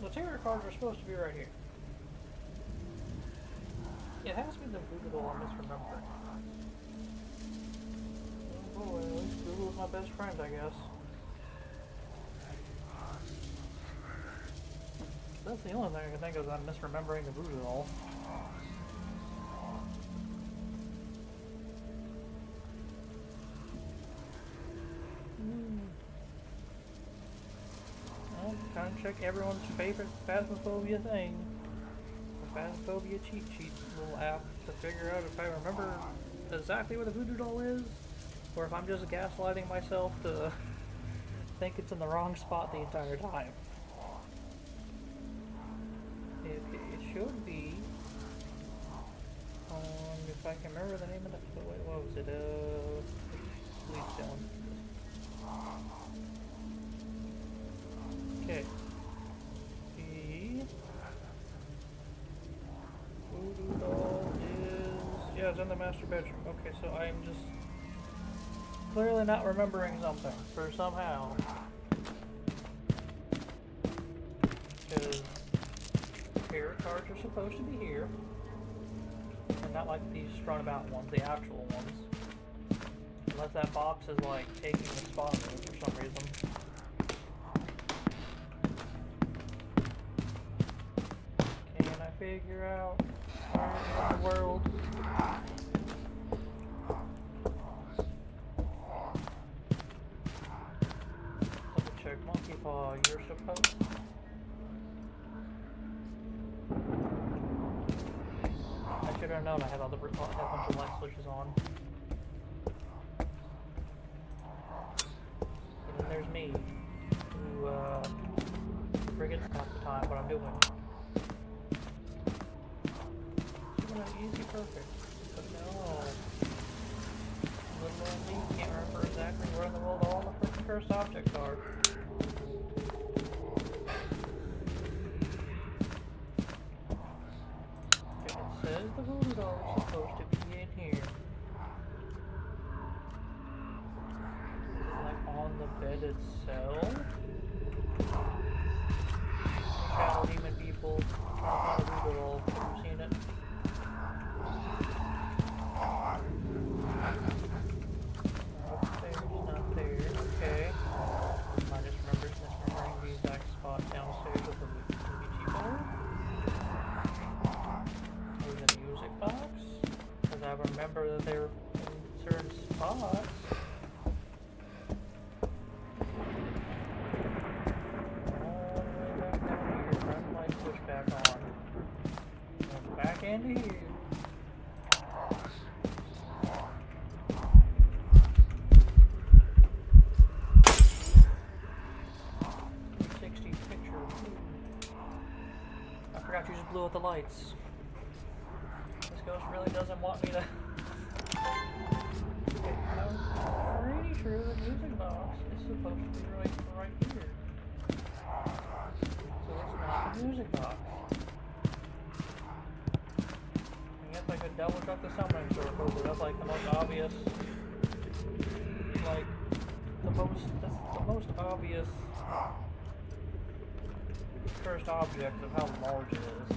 the tarot cards are supposed to be right here. It has to be the voodoo doll I'm misremembering. Oh boy, at least Google's my best friend, I guess. That's the only thing I can think of is I'm misremembering the voodoo doll. Well, trying to check everyone's favorite Phasmaphobia thing. The Phasmaphobia cheat sheet little app to figure out if I remember exactly where the voodoo doll is, or if I'm just gaslighting myself to think it's in the wrong spot the entire time. It should be on, if I can remember the name of it, wait, what was it, Bleedstone. Okay. The voodoo doll is, yeah, it's in the master bedroom. Okay, so I'm just clearly not remembering something, for somehow. Because tarot cards are supposed to be here. And not like these strung about ones, the actual ones. Unless that box is like taking the spot of it for some reason. Can I figure out where in the world? Double check monkey paw, you're supposed. I should have known I had other bunch of light switches on. And then there's me, who forgets half the time what I'm doing. Easy perfect, but no. Little old me can't remember exactly where in the world all the freaking cursed objects are. It says the voodoo doll is supposed to be in here. Like on the bed itself? Shadow demon people trying to find a voodoo doll. Have you seen it? Upstairs, not there. Okay. I just misremembering the exact spot downstairs of the Luigi board. Or the music box. Because I remember that they were in certain spots. All the way back down here. Turn the light switch back on. Goes back into here. 360 picture. I forgot you just blew out the lights. This ghost really doesn't want me to. Okay, no. supposed to be right here. So it's not the music box. I guess I could double check the summoning circle, but that's like the most obvious, like, that's the most obvious cursed object of how large it is.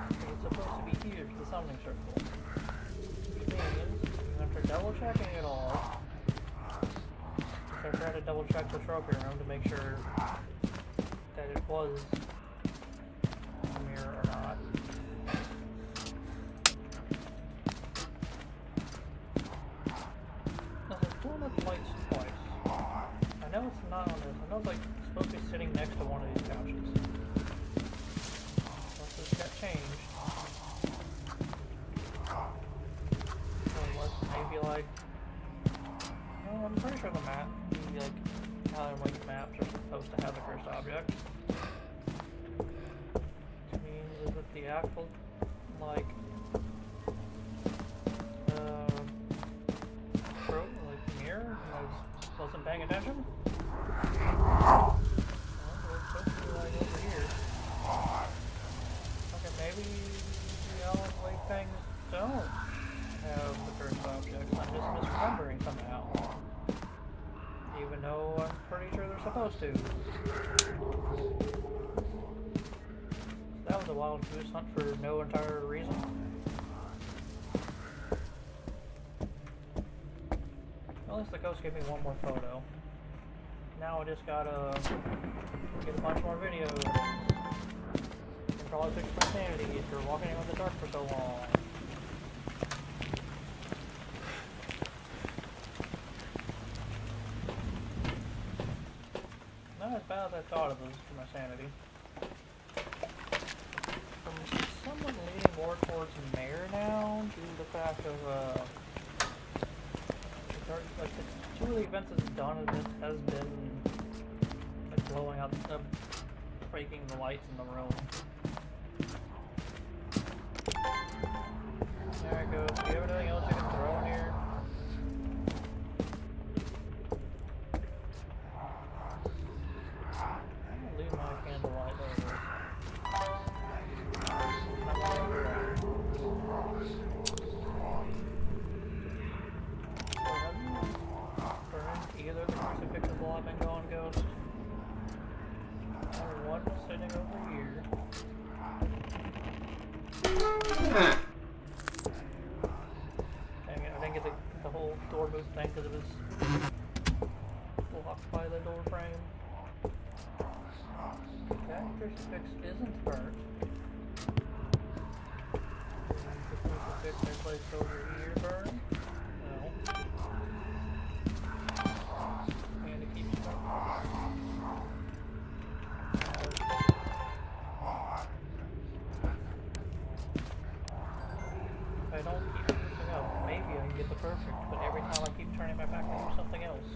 It's supposed to be here for the summoning circle. Which means, after double checking it all, I tried to double check the trophy room to make sure that it was a mirror or not. Now there's pulling up lights twice. I know it's not on this. I know it's like supposed to be sitting next to one of these couches. Unless this got changed. Unless maybe like, no, I'm pretty sure the map, like how like maps are supposed to have the cursed object. Which means that the actual like mirror wasn't paying attention. Well, it's supposed to be like over here. Okay, maybe the Alan Wake things don't have the cursed objects. I'm just misremembering somehow. Even though I'm pretty sure they're supposed to. That was a wild goose hunt for no entire reason. At least the ghost gave me one more photo. Now I just gotta get a bunch more videos. And probably fix my sanity after walking in the dark for so long. Not as bad as I thought it was for my sanity. From someone leaning more towards Mayor now, due to the fact of like the two of the events it's done has been like blowing out, breaking the lights in the room. There it goes. Do you have anything else you can throw in here? I'm gonna leave my candlelight over. Either the crucifix is while I've been going ghost, or one sitting over here. Dang it, I didn't get the whole door move thing because it was blocked by the door frame. That crucifix isn't burnt. The crucifix I placed over here burned? No. And it keeps going. If I don't keep moving up, maybe I can get the perfect, but every time I keep turning my back, I do something else.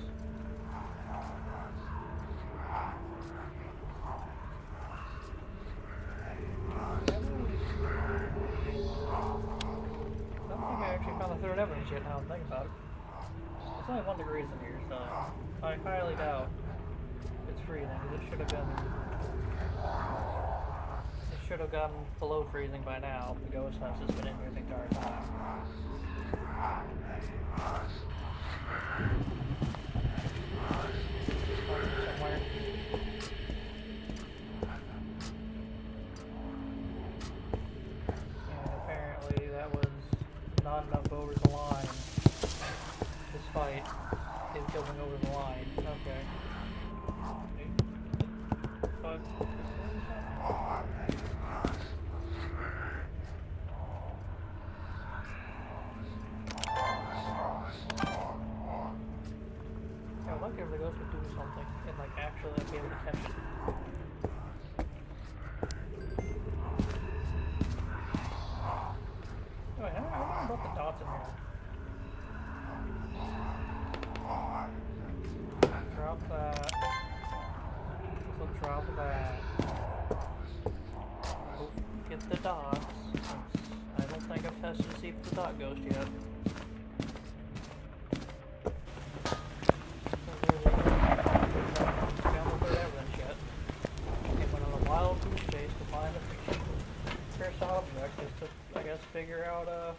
I don't think I actually found the third evidence yet now I'm thinking about it. It's only 1 degree in here, so I highly doubt it's freezing, because it should have gotten below freezing by now. The ghost house has been in here the entire time. Somewhere. And apparently that was not enough over the line. This fight is going over the line. Okay. But I would like if the ghost would do something and like actually be able to catch it. Wait, I don't know about the dots in here. Drop that. So drop that. Get the dots. I don't think I've tested to see if the dot ghost yet. So out,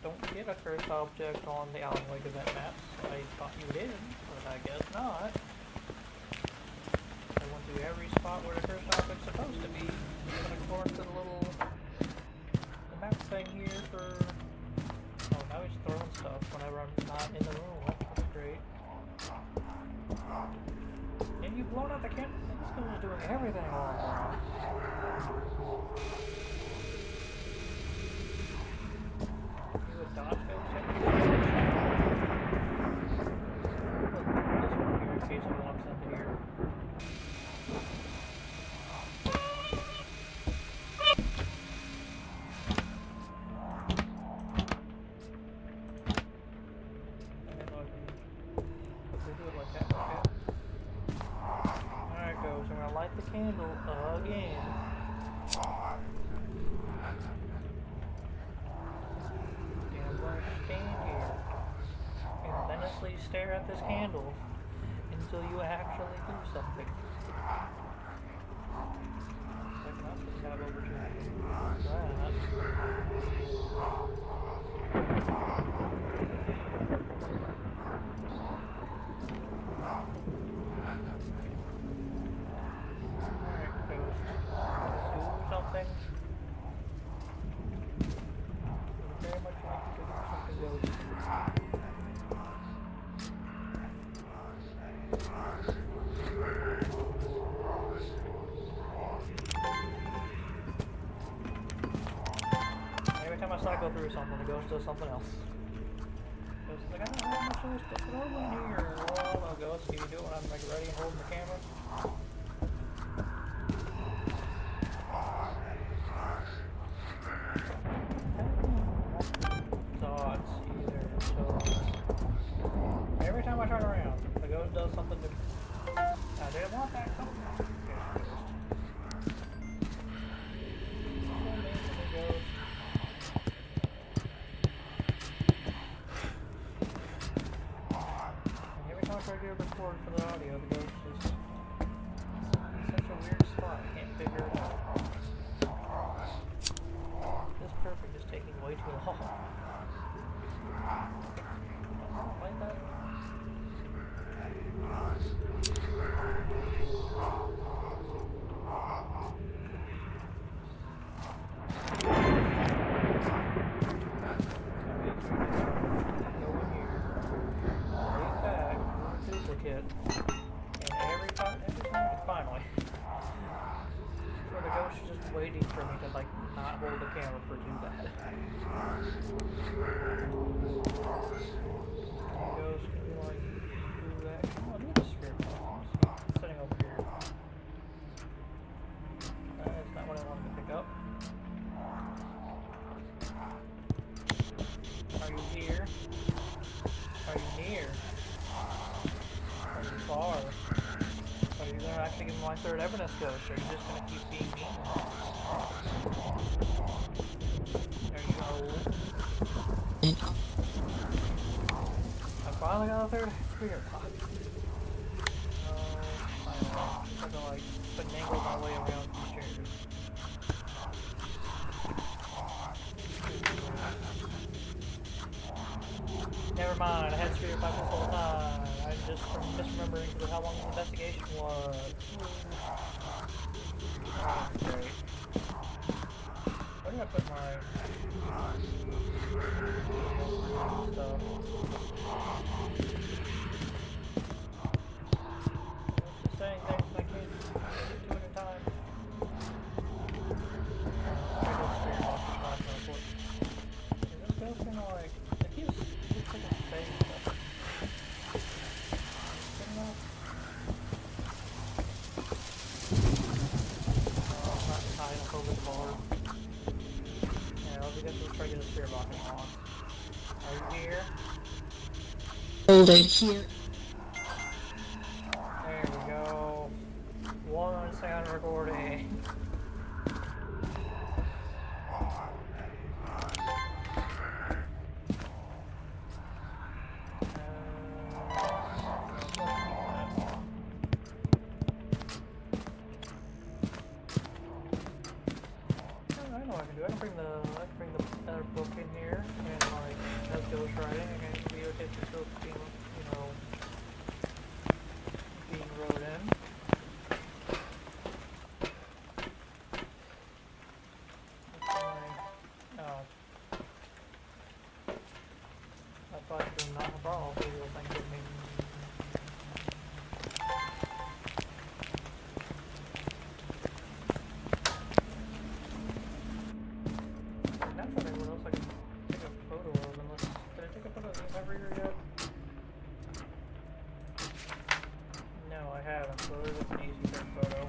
don't get a cursed object on the Alan Wake event maps. I thought you did, but I guess not. I went through every spot where the cursed object's supposed to be, even according to the little the map thing here for... Oh, now he's throwing stuff whenever I'm not in the room. That's great. And you blown out the camera? This guy was doing everything all along. You would dodge those things? Look, this one here in case he walks into here. I don't know if they do it like that, okay? Alright, goes. I'm gonna light the candle again. And I'm going to stand here and menacely stare at this candle until you actually do something. Like, not to tab over to that. Alright, Ghost. Do something. I would very much like you to do something, Ghost. Every time I start to go through something, the Ghost does something else. Ghost is like, I don't have much other stuff to throw in here. Well, no, Ghost, can you do it when I'm like ready and holding the camera? Thoughts either. So every time I turn around, the Ghost does something different. I didn't want that. Come on. Ghost. And every time I try to record for the audio, the Ghost is in such a weird spot. I can't figure it out. This perfect is taking way too long. Like that. Duplicate. And every time, finally. So the Ghost is just waiting for me to like not hold the camera for too bad. Ghost, can you like do that? Come on, do the spirit box. It's sitting over here. That's not what I wanted to pick up. Are you here? Are you near? Are you far? Are you gonna actually give me my third evidence, Ghost? Or are you just gonna keep being mean? There you go. I finally got a third spirit box. I had to like finagle my way around these chairs. Never mind, I had spirit box this whole time. I just misremembering because of how long the investigation was. Oh, great. Where did I put my stuff? It's just saying things I can't do it in time. I go spirit box is fine real quick. Is this ghost gonna like he's like a fake stuff. Good enough. I'm not tied up over the bar. Yeah, I'll just try to get a spirit box on. Are you here? Hold it here. There we go. One sound recording. I know what I can do. I can bring the crawl, so you'll think of me. I'm not sure anyone else I can take a photo of unless... Did I take a photo of the EMF reader yet? No, I haven't, so there's an easy third photo.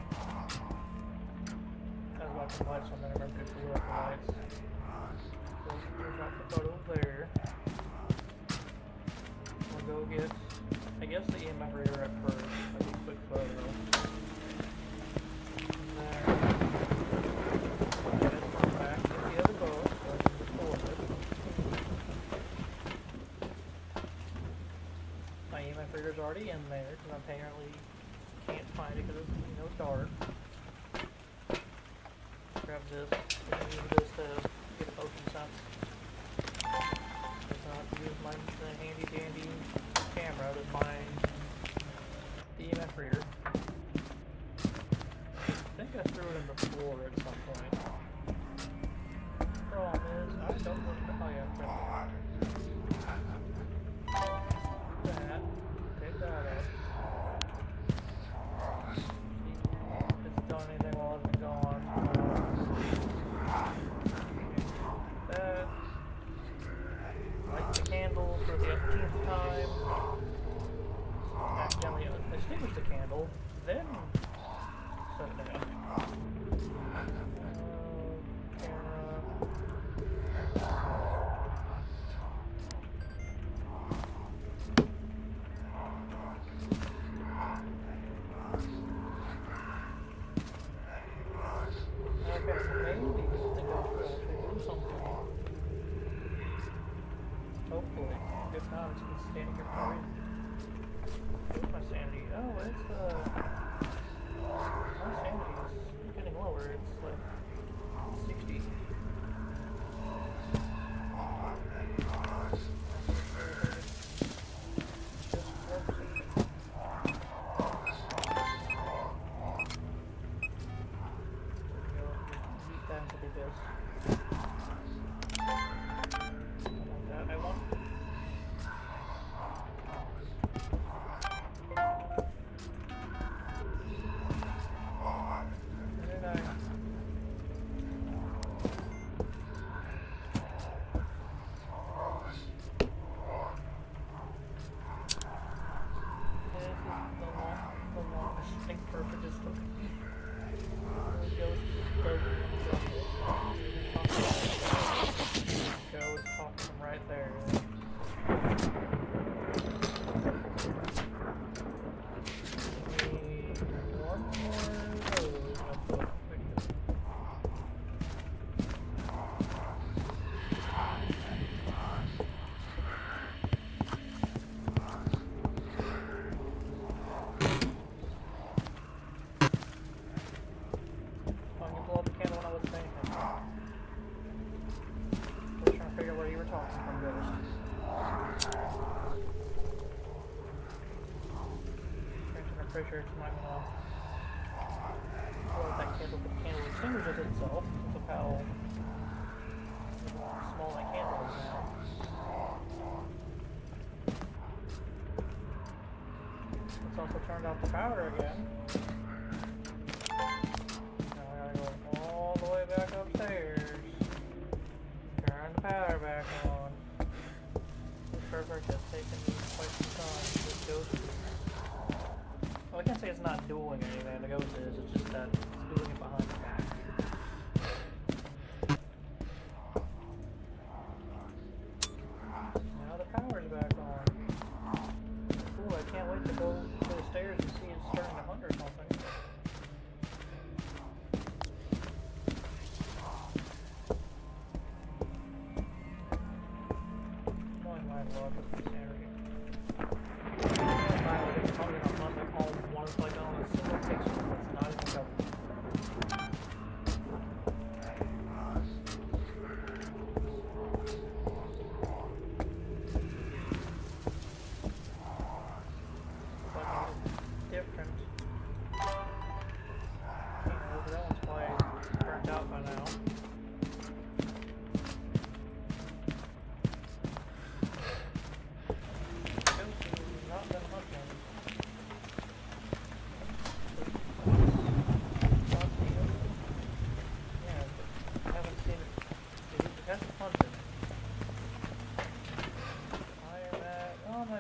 I was watching lights on there, I remember to blew up the lights. So we'll drop the photo there. We'll go get, I guess, the EMF reader at first, like a quick photo. And then, I'm going to come back to the other boat so I can record it. My EMF reader's already in there, because I apparently can't find it because it's, you know, dark. Grab this, and use this to get a motion sense. So I have to use my handy dandy camera to find the EMF reader. I think I threw it in the floor at some point. Problem is, I don't want to. Oh yeah, that. Take that out. See if it's done anything while I've been gone. That. Light the candle for the 18th time. Accidentally extinguish the candle, then set it down. Camera. Okay, so maybe I think I should actually do something. Hopefully. If not, it's been standing here for a reason. Where's my sanity? Oh, it's, my sanity is getting lower. It's like 60. Just 4%. Beat that into the abyss. I want pretty sure it's not gonna blow up that candle, but the candle extinguishes itself because of how small that candle is now. It's also turned off the power again. Now I gotta go all the way back upstairs. Turn the power back on. It's perfect, it's taken me quite some time to just go through. Well, I can't say it's not doing anything, the ghost is, it's just that it's doing it behind the back. Now the power's back on. Ooh, I can't wait to go to the stairs and see it's starting to hunt or something. My luck with this area. It's probably not fun, like all one, like on a single picture that's not even covered. Something different. You know, that one's probably burnt out by now.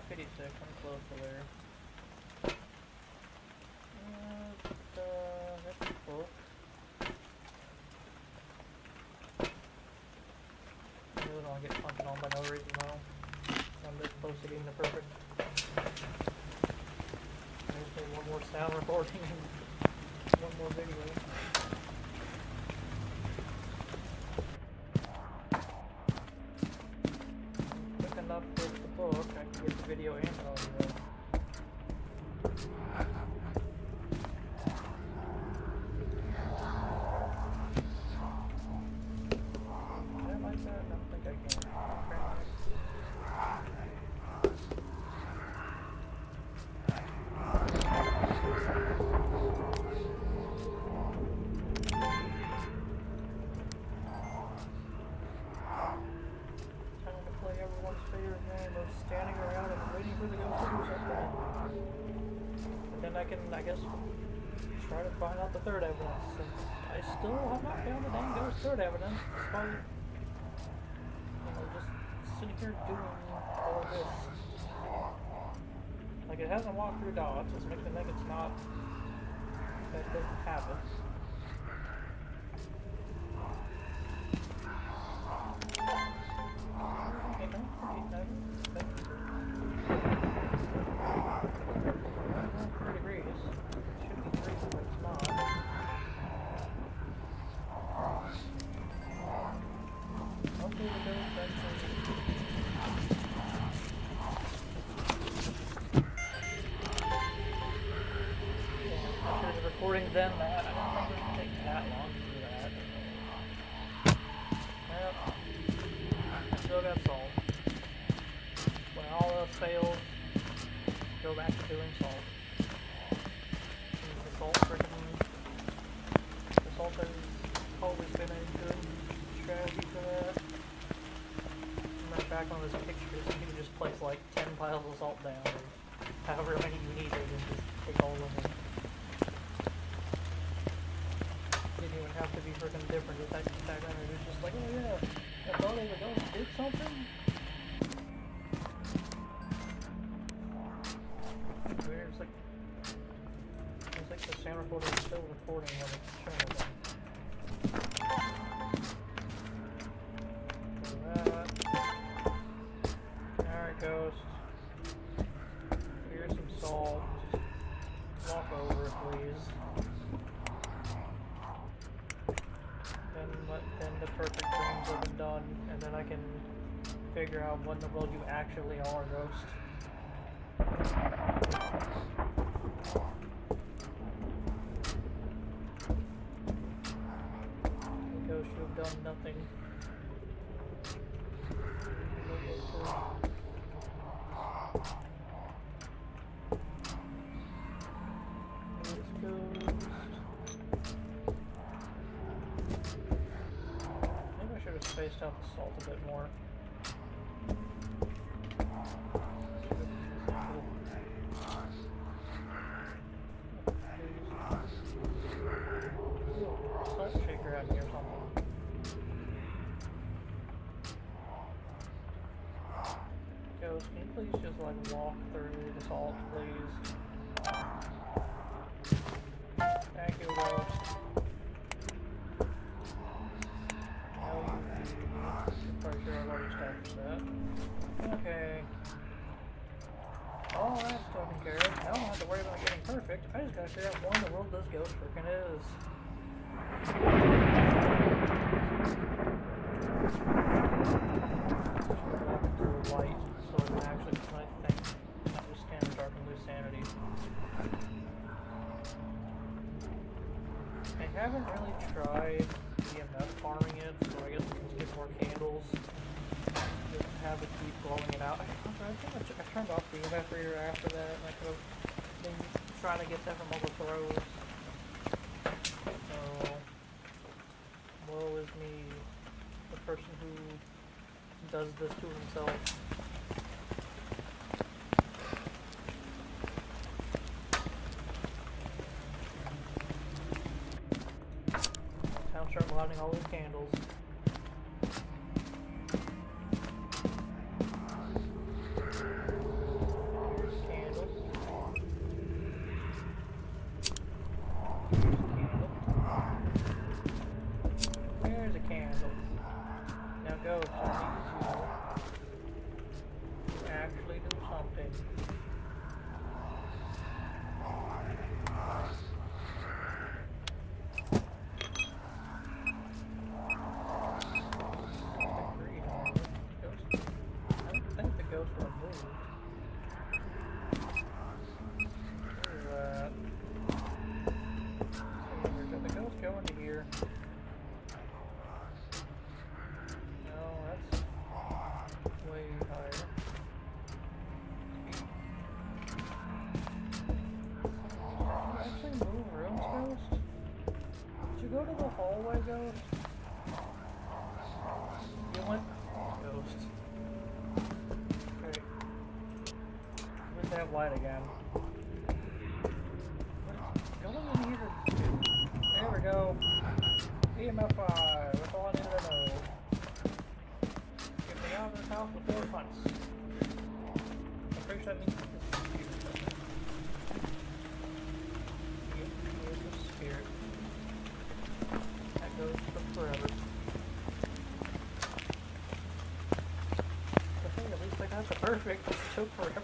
56, I'm close to there. That's the book. I really don't want to get punted on by no reason though. I'm this close to getting the perfect. I just need one more sound recording and one more video. Quick enough with the book, I can get the video and audio. Standing around and waiting for the ghost to do something. And then I can, I guess, try to find out the third evidence, since I still have not found the dang ghost third evidence, despite, just sitting here doing all of this. Like, it hasn't walked through dots, which makes me think it's not, that it doesn't have it. Then that. I don't think it would take that long to do that. Well, I still got salt. When all else fails, go back to doing salt. The salt has always been a good strategy for that. Right back on those pictures, you can just place like 10 piles of salt down, or however many you needed, and just take all of them. Didn't even have to be freaking different with that background. It was just like, oh yeah, I thought they were going to do something. Weird. It's like the sound recorder is still recording when it's showing them. So that. Alright, ghost. Here's some salt. Just walk over it, please. Then the perfect dreams have been done, and then I can figure out what in the world you actually are, ghost. Ghost, you have done nothing. Spaced out the salt a bit more. Salt shaker out here or something. Ghost, can you please just like walk through the salt, please? Thank you, Ghost. Pretty sure I've already established that. Okay. All that's taken care of. Now I don't have to worry about getting perfect. I just gotta figure out what in the world this ghost freaking is. Walking through light so I can actually think, not just stand in dark and lose sanity. I haven't really tried EMF farming it, so I guess we can just get more candles. Just have it keep blowing it out. I think I turned off the EMF reader after that, and I could have been trying to get that from all the throws. So, woe is me, the person who does this to himself. Now start lighting all these candles. something. Agreed on it. Ghost. I don't think the ghost were moved. Where is that? Did the ghost go into here? No, that's way higher. Did you actually move rooms, Ghost? Did you go to the hallway, Ghost? You went... Ghost. Okay. Where's that light again? What's going in here? There we go. EMF 5. That's all I needed to know. Get me out of this house before it hunts. I'm pretty sure that means this is spirit. Here's the spirit. That goes for forever. But hey, at least I got the perfect. This took forever.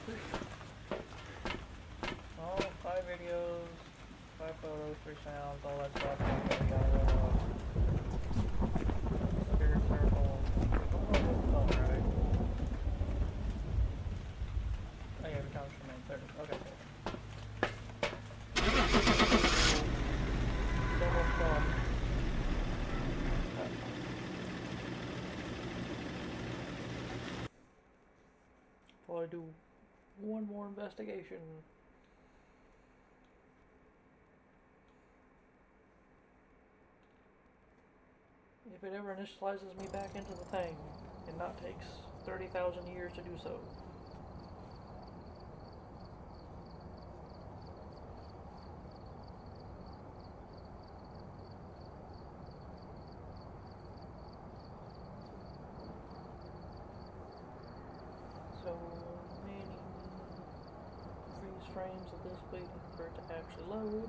All 5 videos, 5 photos, 3 sounds, all that stuff. Spirit circle. Oh, right. Oh, yeah, every time it's remain circle. Okay. So much fun. Probably do one more investigation. If it ever initializes me back into the thing, it not takes 30,000 years to do so. So many freeze frames of this waiting for it to actually load.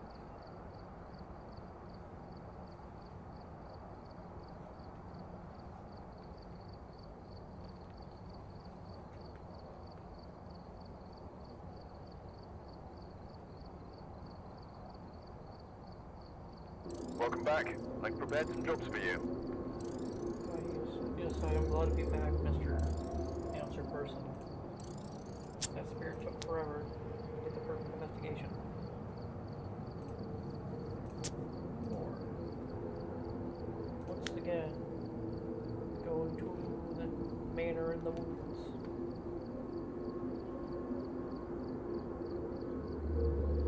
Welcome back. I've prepared some jobs for you. Yes, I am glad to be back, Mr. Answer Person. That spirit took forever to get the perfect investigation. Or, once again, going to the manor in the woods.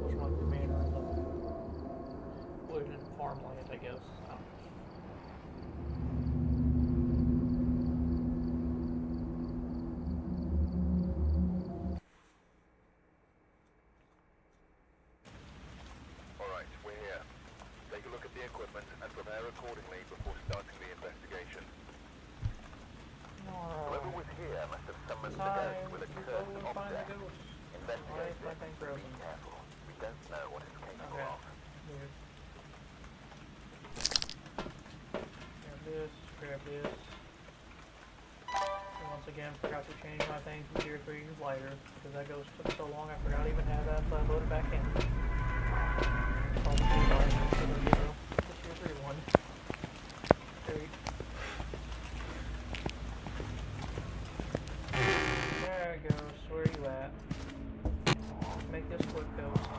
Much like the manor in the wooded farmland, I guess. I don't know. Alright, we're here. Take a look at the equipment and prepare accordingly before starting the investigation. Whoever was here must have summoned the ghost with a cursed object. Investigate it, but be careful. We don't know what it's capable of. Weird. Grab this. And once again, forgot to change my thing from tier 3 lighter, because that ghost took so long I forgot to even have that, so I loaded back in. All the blue lights instead of the tier 3 one. Great. There it goes. Where are you at? Let's make this quick, ghost.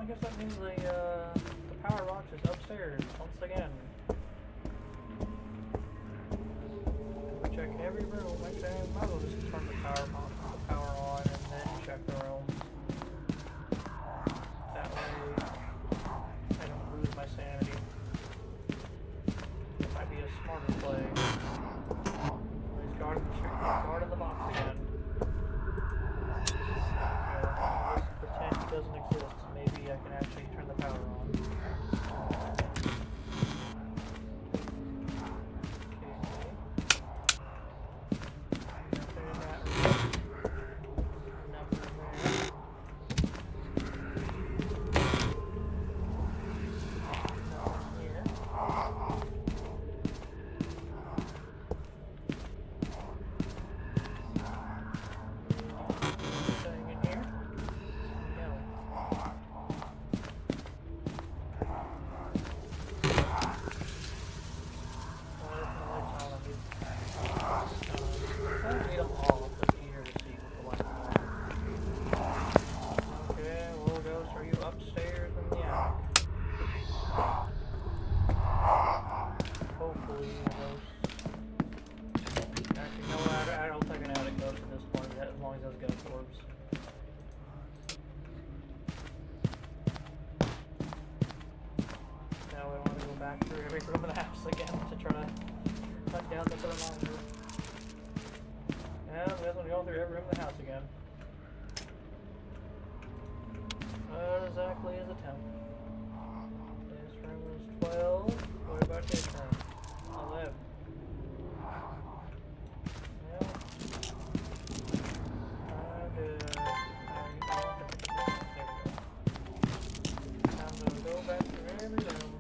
I guess that means the power box is upstairs once again. Check every room. Actually, I might as well just turn the power on and then check the rooms. That way, I don't lose my sanity. It might be a smarter play. He's guarding the box again. Let's pretend he doesn't exist. Maybe I can actually turn the power on. Through every room of the house again to try to cut down the thermometer. Yeah, that's when going through every room of the house again. What exactly is a 10? This room is 12. What about this room? 11. Well, time to go back through every room.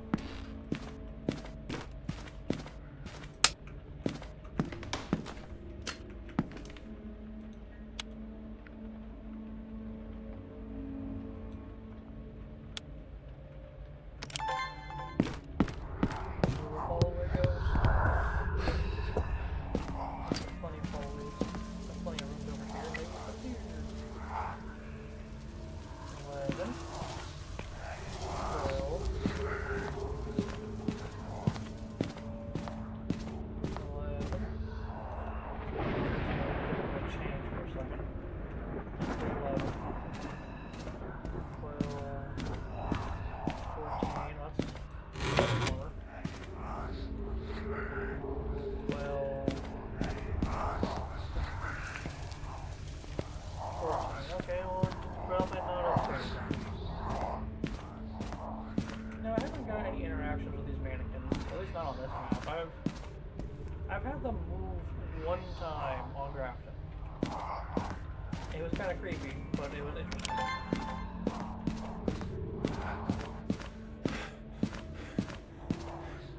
I've had them move one time on Grafton. It was kind of creepy, but it was interesting.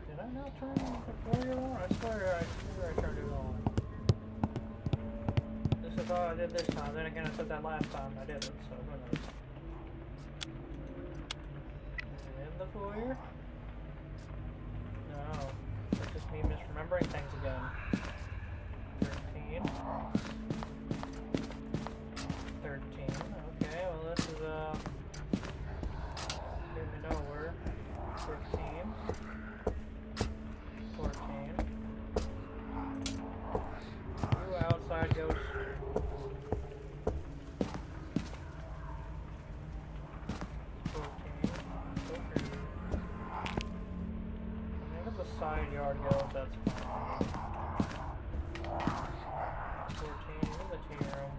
Did I not turn the warrior on? I swear I turned it on. This is all I did this time. Then again, I said that last time I did it, so who knows. In the foyer? No. That's just me misremembering things again. 13. 13. Okay, well this is getting me nowhere. 15. 14. Ooh, outside ghost. 14. Okay. There's a side yard ghost, that's fine. 14, here's a tea room.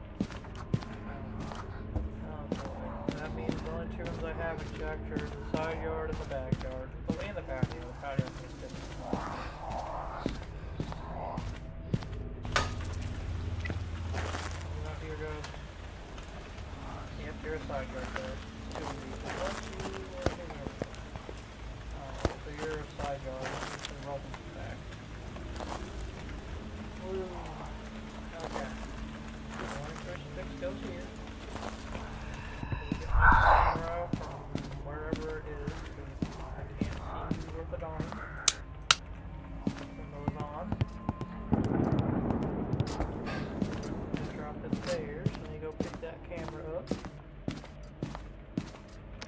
Oh boy. That means the only two rooms I haven't checked are the side yard and the backyard. Oh, and the patio. The patio is different. Not your ghost. Yep, you're a side yard ghost. Two of these. So you're a side yard. Welcome back. Woo. Okay. Morning crucifix goes here. We'll get my camera from wherever it is, because I can't see with the dawn. Turn those on. Drop it there, so you go pick that camera up.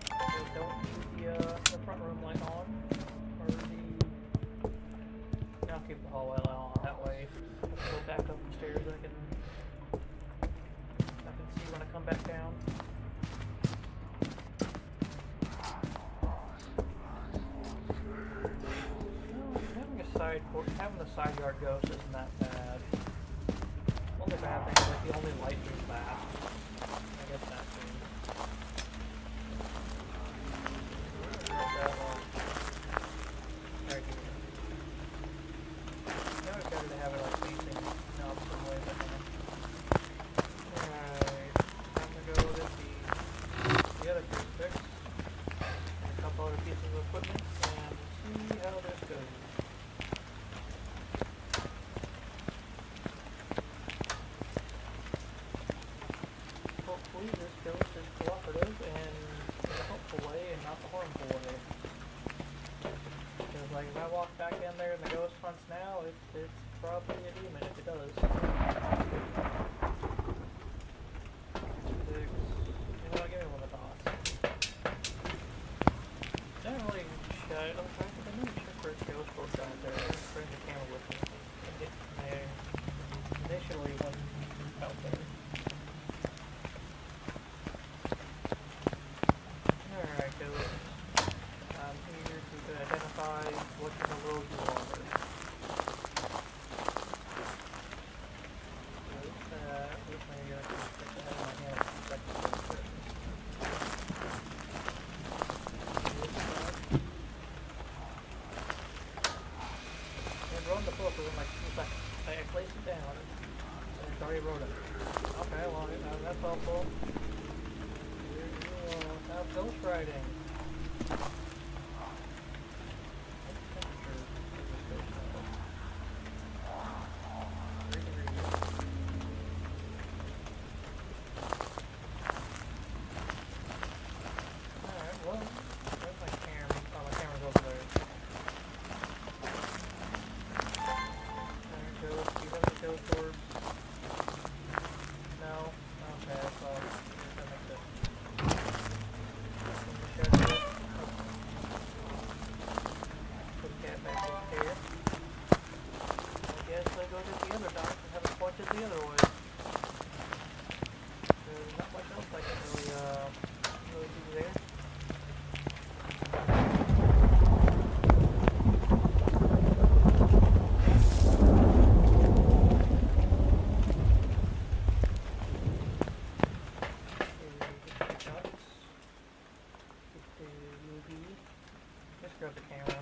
Put having the side yard ghost isn't that bad. Only bad thing is like the only light moves fast. I guess that's it. Right here. Now it's better to have it like facing the opposite way, but alright. Time to go to the other crucifix. And a couple other pieces of equipment and see how this goes. Hopefully this ghost is cooperative and in a helpful way and not the harmful way. Because like if I walk back in there and the ghost hunts now, it's probably a demon if it does. You know what, give me one of the dots. I don't really check, I never check where ghost was out there. I didn't bring the camera with me. I get there initially when out there. Alright, ghost. I'm here to identify what in the world you are. I placed it down, and it's already wrote it. Okay, well, that's helpful. You have ghost writing. Alright, well, there's my camera. Oh, my camera's over there. Ghost orbs. No? Okay, that's all. That makes it. Put the cat back over here. I guess I go to the other dock and have it pointed the other way. There's not much else I can really do there. Grab the camera.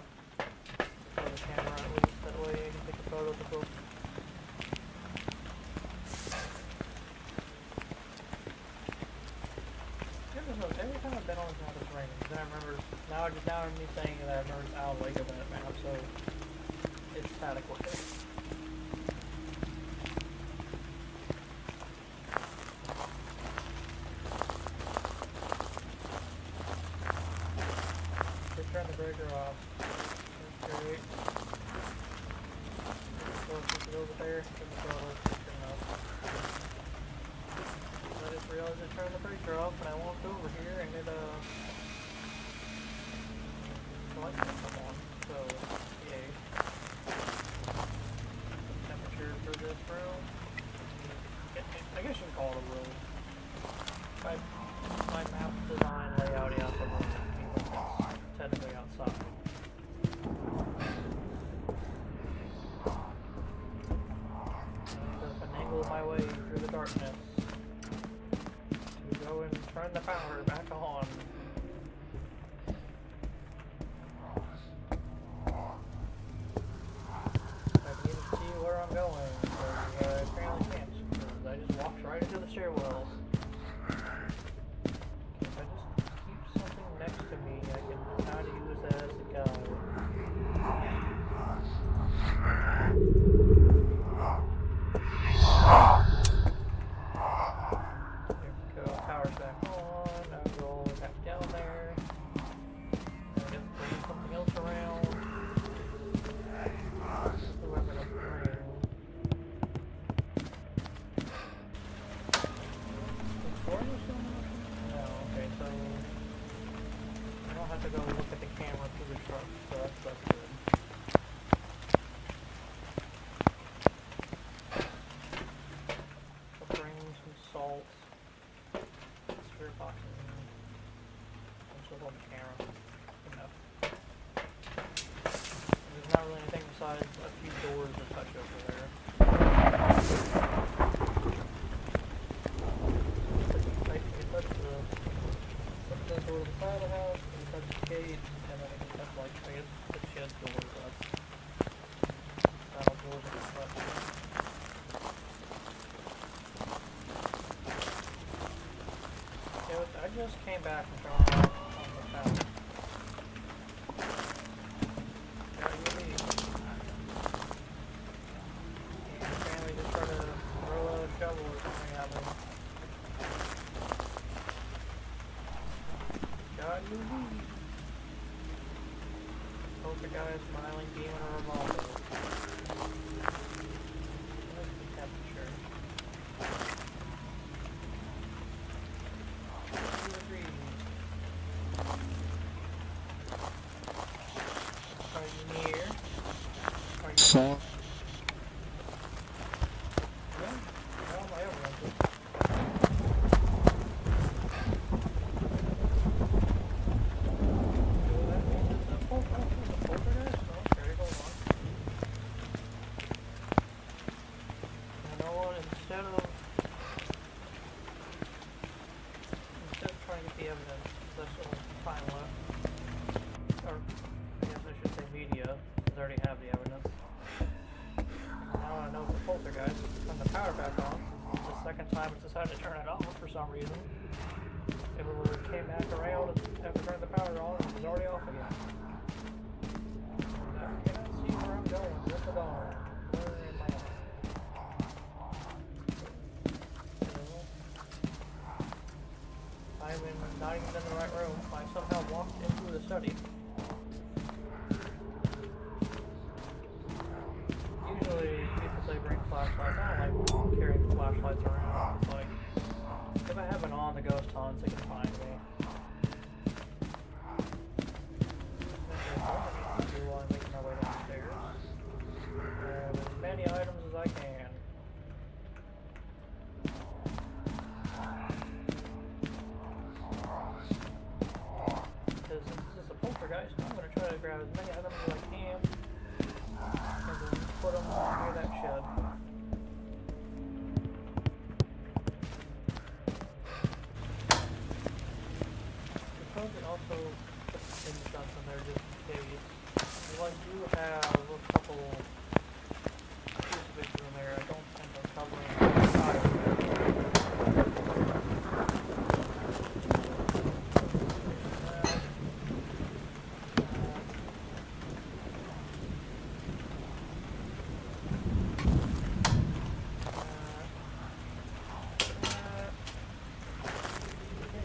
Throw the camera at least, that way I can take a photo of the book. Every time I've been on this map it's raining. Then I remember, now I'm me saying that I remember it's Al Lego that map, so it's static with it. Turn the breaker off. That's great. Push it over there. Turn the throttle. Turn it off. I just realized I turned the breaker off and I walked over here and it the lights didn't come on. So yay. Temperature for this room. I guess you can call it a room. My map design layout out the room. Technically outside. And I finagle my way through the darkness to go and turn the power back on. I can even see where I'm going, because I apparently can't, because I just walked right into the stairwell. If I just keep something next to me, I can try to use that as a guide. There we go, power's back on. I'll go back down there. I guess bring something else around. The weapon of the rain. Is Florida still in motion? No, okay, so I don't have to go look at the camera through the truck, so that's good. I'll bring some salt, spirit box, and sort on the camera. Enough. There's not really anything besides a the door to the side of the house, and you touch the gate, and then you just have to, like, I guess the shed door, that's doors and stuff. Yeah, I just came back from turning off on the power. How do you leave? Your family just try to throw a shovel or something at me. God, you leave. Poker guy is smiling, game on a revolver. What's the temperature? 2 degrees. Are you near? Are you Four. Yeah, well, my overrun. That means it's a poltergeist? Okay, hold on. You know what, instead of trying to get the evidence, that's all time left. Or, I guess I should say media, since I already have the evidence. Now I know it's a poltergeist. Turn the power back on. This is the second time it's decided to turn it off for some reason. It came back around after turning the power on, and it was already off again. I cannot see where I'm going with the dog. Where am I? I'm not even in the right room. I somehow walked into the study. Usually people say bring flashlights. I don't like carrying flashlights around. It's like, if I have an on the ghost hunts, they can find me. While I'm making my way downstairs. Grab as many items as I can. Because since this is a poltergeist, I'm going to try to grab as many items as I can and then put them near that shed. Suppose it also puts the shots in there just in case. Well, I do have a couple crucifixes in there. I don't think I'm covering the side of it.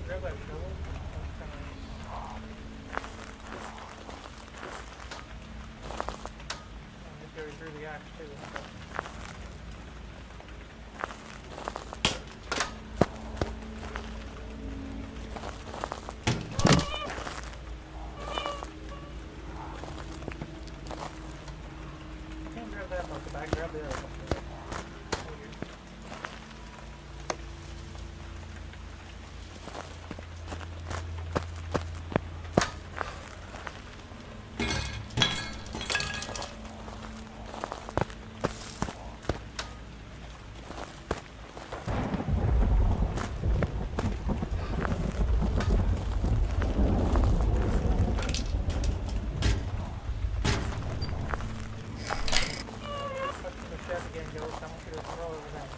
Grab that shovel. That's kind of... I just go through the axe too. Can't grab that off the back, grab the other one. Again, Joe, come to the throw over there.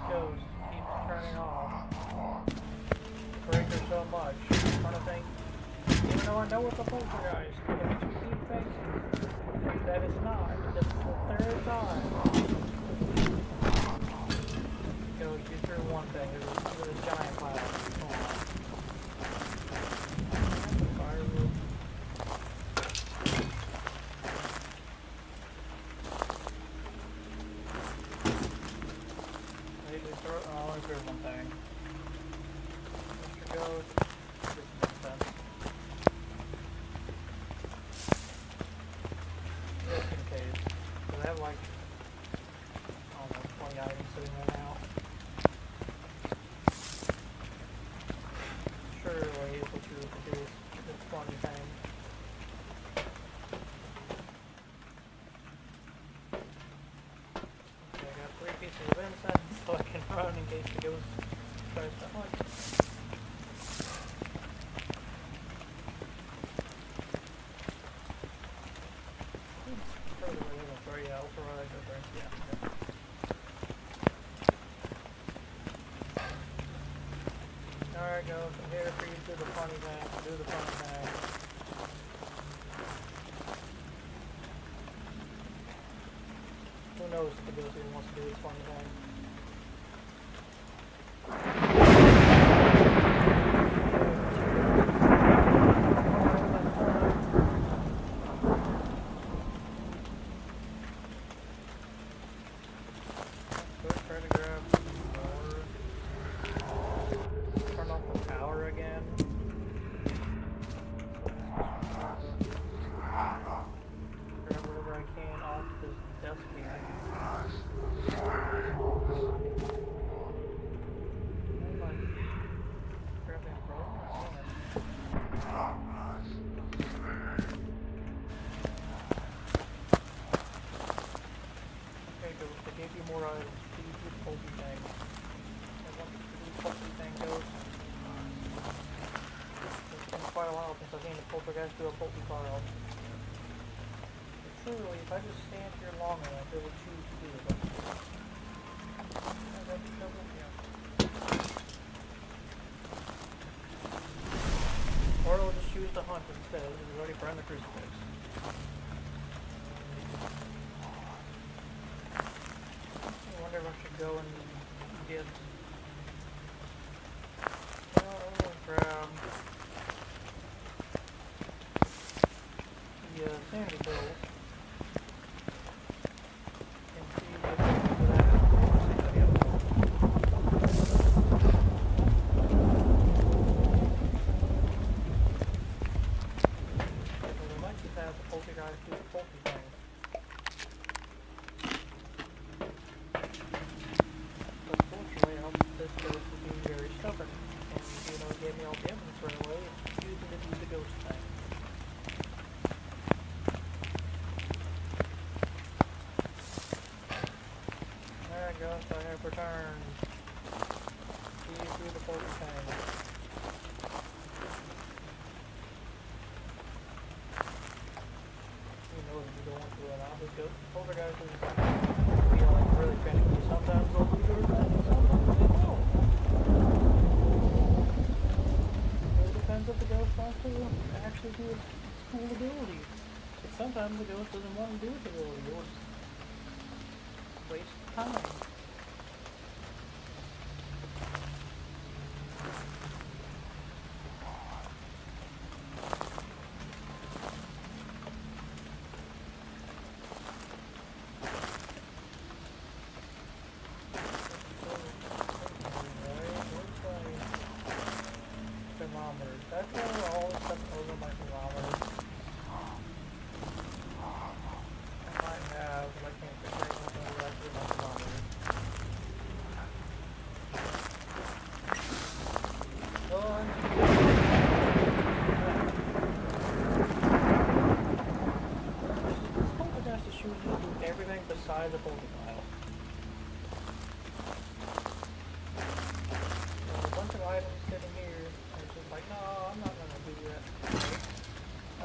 Goes, keeps turning off. Breaker so much. I'm trying to think, even though I know it's a poltergeist, it makes me keep thinking that it's not. This is the third time. Goes, you threw one thing. There's a giant cloud. Firewood. Maybe throw. Oh, I only threw one thing. Mr. Ghost. This makes sense. Just in case. Because I have like, I don't know, 20 items sitting there now. pokey thing. Okay, I got 3 pieces of incense so I can run in case the ghost tries to hunt. Further away, sorry, yeah, ultraviolet over. Yeah. Alright, go. I'm here for you to do the funny thing. Do the funny thing. Who knows if the ghost even wants to do this funny thing? Let's try to grab more. Turn off the power again. Grab whatever I can off this desk here. Am I grabbing bro? Okay, Ghost, I gave you more items. Please do the pokey thing. I want you to do the pokey thing, Ghost. It's been quite a while since I've seen a poltergeist do a pokey pile. Truly, if I just stand here long enough, it will choose to do it. That'd be trouble? Yeah. Or it'll just choose to hunt instead. It's already burned the crucifix. I wonder if I should go and get... Well, I'm gonna grab... the sanity pills. And see if I can do that. Because I might just have the poltergeist do the pokey thing. But fortunately, this ghost is being very stubborn. And even though it gave me all the evidence right away, it's choosing to do the ghost thing. Alright, ghost, I have returned. See you through the pokey thing. You know if you don't want to run out, this ghost poltergeist is feeling really finicky. Sometimes they'll do their thing, sometimes they won't. It depends if the ghost wants to actually do its cool ability. But sometimes the ghost doesn't want to do its ability, or waste time. Thermometers. That's where all the stuff over my thermometers. I might have, but I can't figure out what actually my thermometers. This poltergeist is choosing to do everything besides a poltergeist. There's a bunch of items sitting here, and it's just like, no, I'm not gonna do that.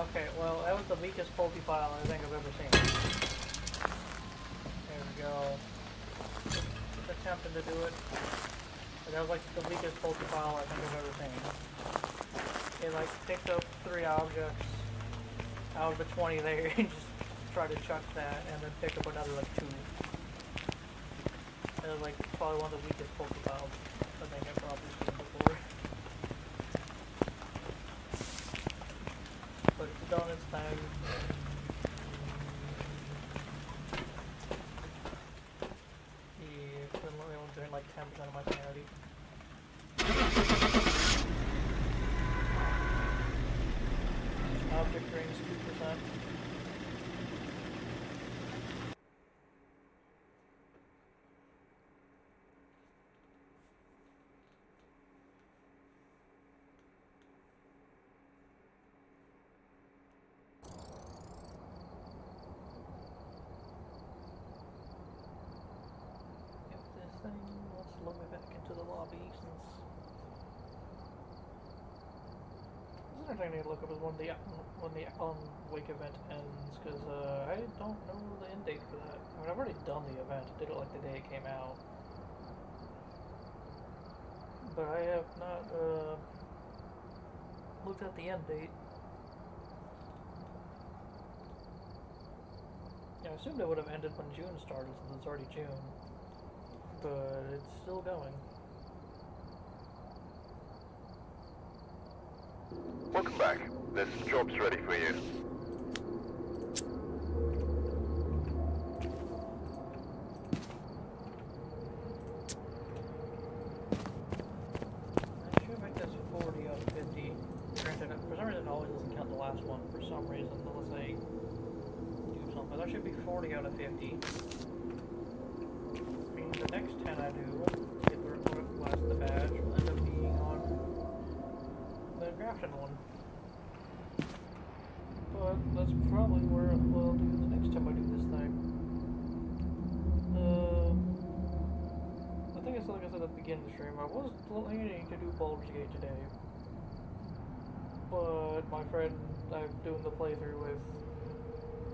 Okay, well, that was the weakest pokey file I think I've ever seen. There we go. Just attempting to do it. But that was like the weakest pokey file I think I've ever seen. It like picked up 3 objects out of the 20 there and just tried to chuck that, and then pick up another like 2. That was like probably one of the weakest pokey files I think I've probably seen before. But it's done its thing. Yeah, currently I'm doing like 10% of my sanity. Object drains 2%. hobby since this is another thing I need to look up is when the Wake event ends, because I don't know the end date for that. I mean, I've already done the event, did it like the day it came out, but I have not looked at the end date. Yeah, I assumed it would have ended when June started since it's already June, but it's still going. Welcome back. There's some jobs ready for you. I should make this 40 out of 50. Granted, for some reason it always doesn't count the last one. For some reason, let's say do something. That should be 40 out of 50. I mean, the next 10 I do, get the last the badge, will end up being on the Grafton one. But that's probably where we'll do the next time I do this thing. I think it's like I said at the beginning of the stream, I was planning to do Baldur's Gate today. But my friend I'm doing the playthrough with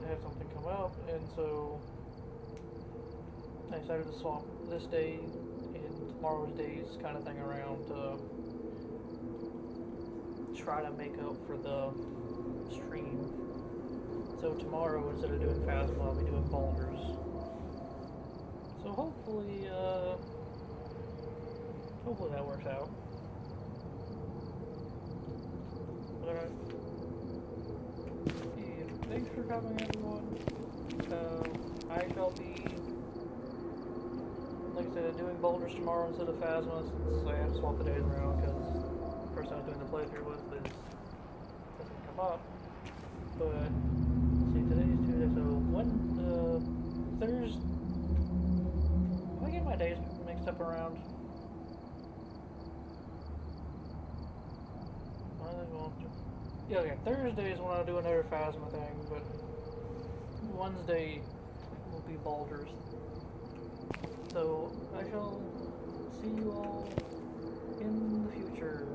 had something come up, and so I decided to swap this day and tomorrow's days kind of thing around to try to make up for the stream. So tomorrow, instead of doing Phasma, I'll be doing Baldur's. So hopefully that works out. Alright. Yeah, thanks for coming, everyone. I shall be, like I said, doing Baldur's tomorrow instead of Phasma, since I have to swap the days around, because the person I was doing the playthrough with doesn't come up. But, let's see, today's Tuesday, so when, Thursday, am I getting my days mixed up around? Yeah, okay, Thursday is when I'll do another Phasma thing, but Wednesday will be Baldur's. So, I shall see you all in the future.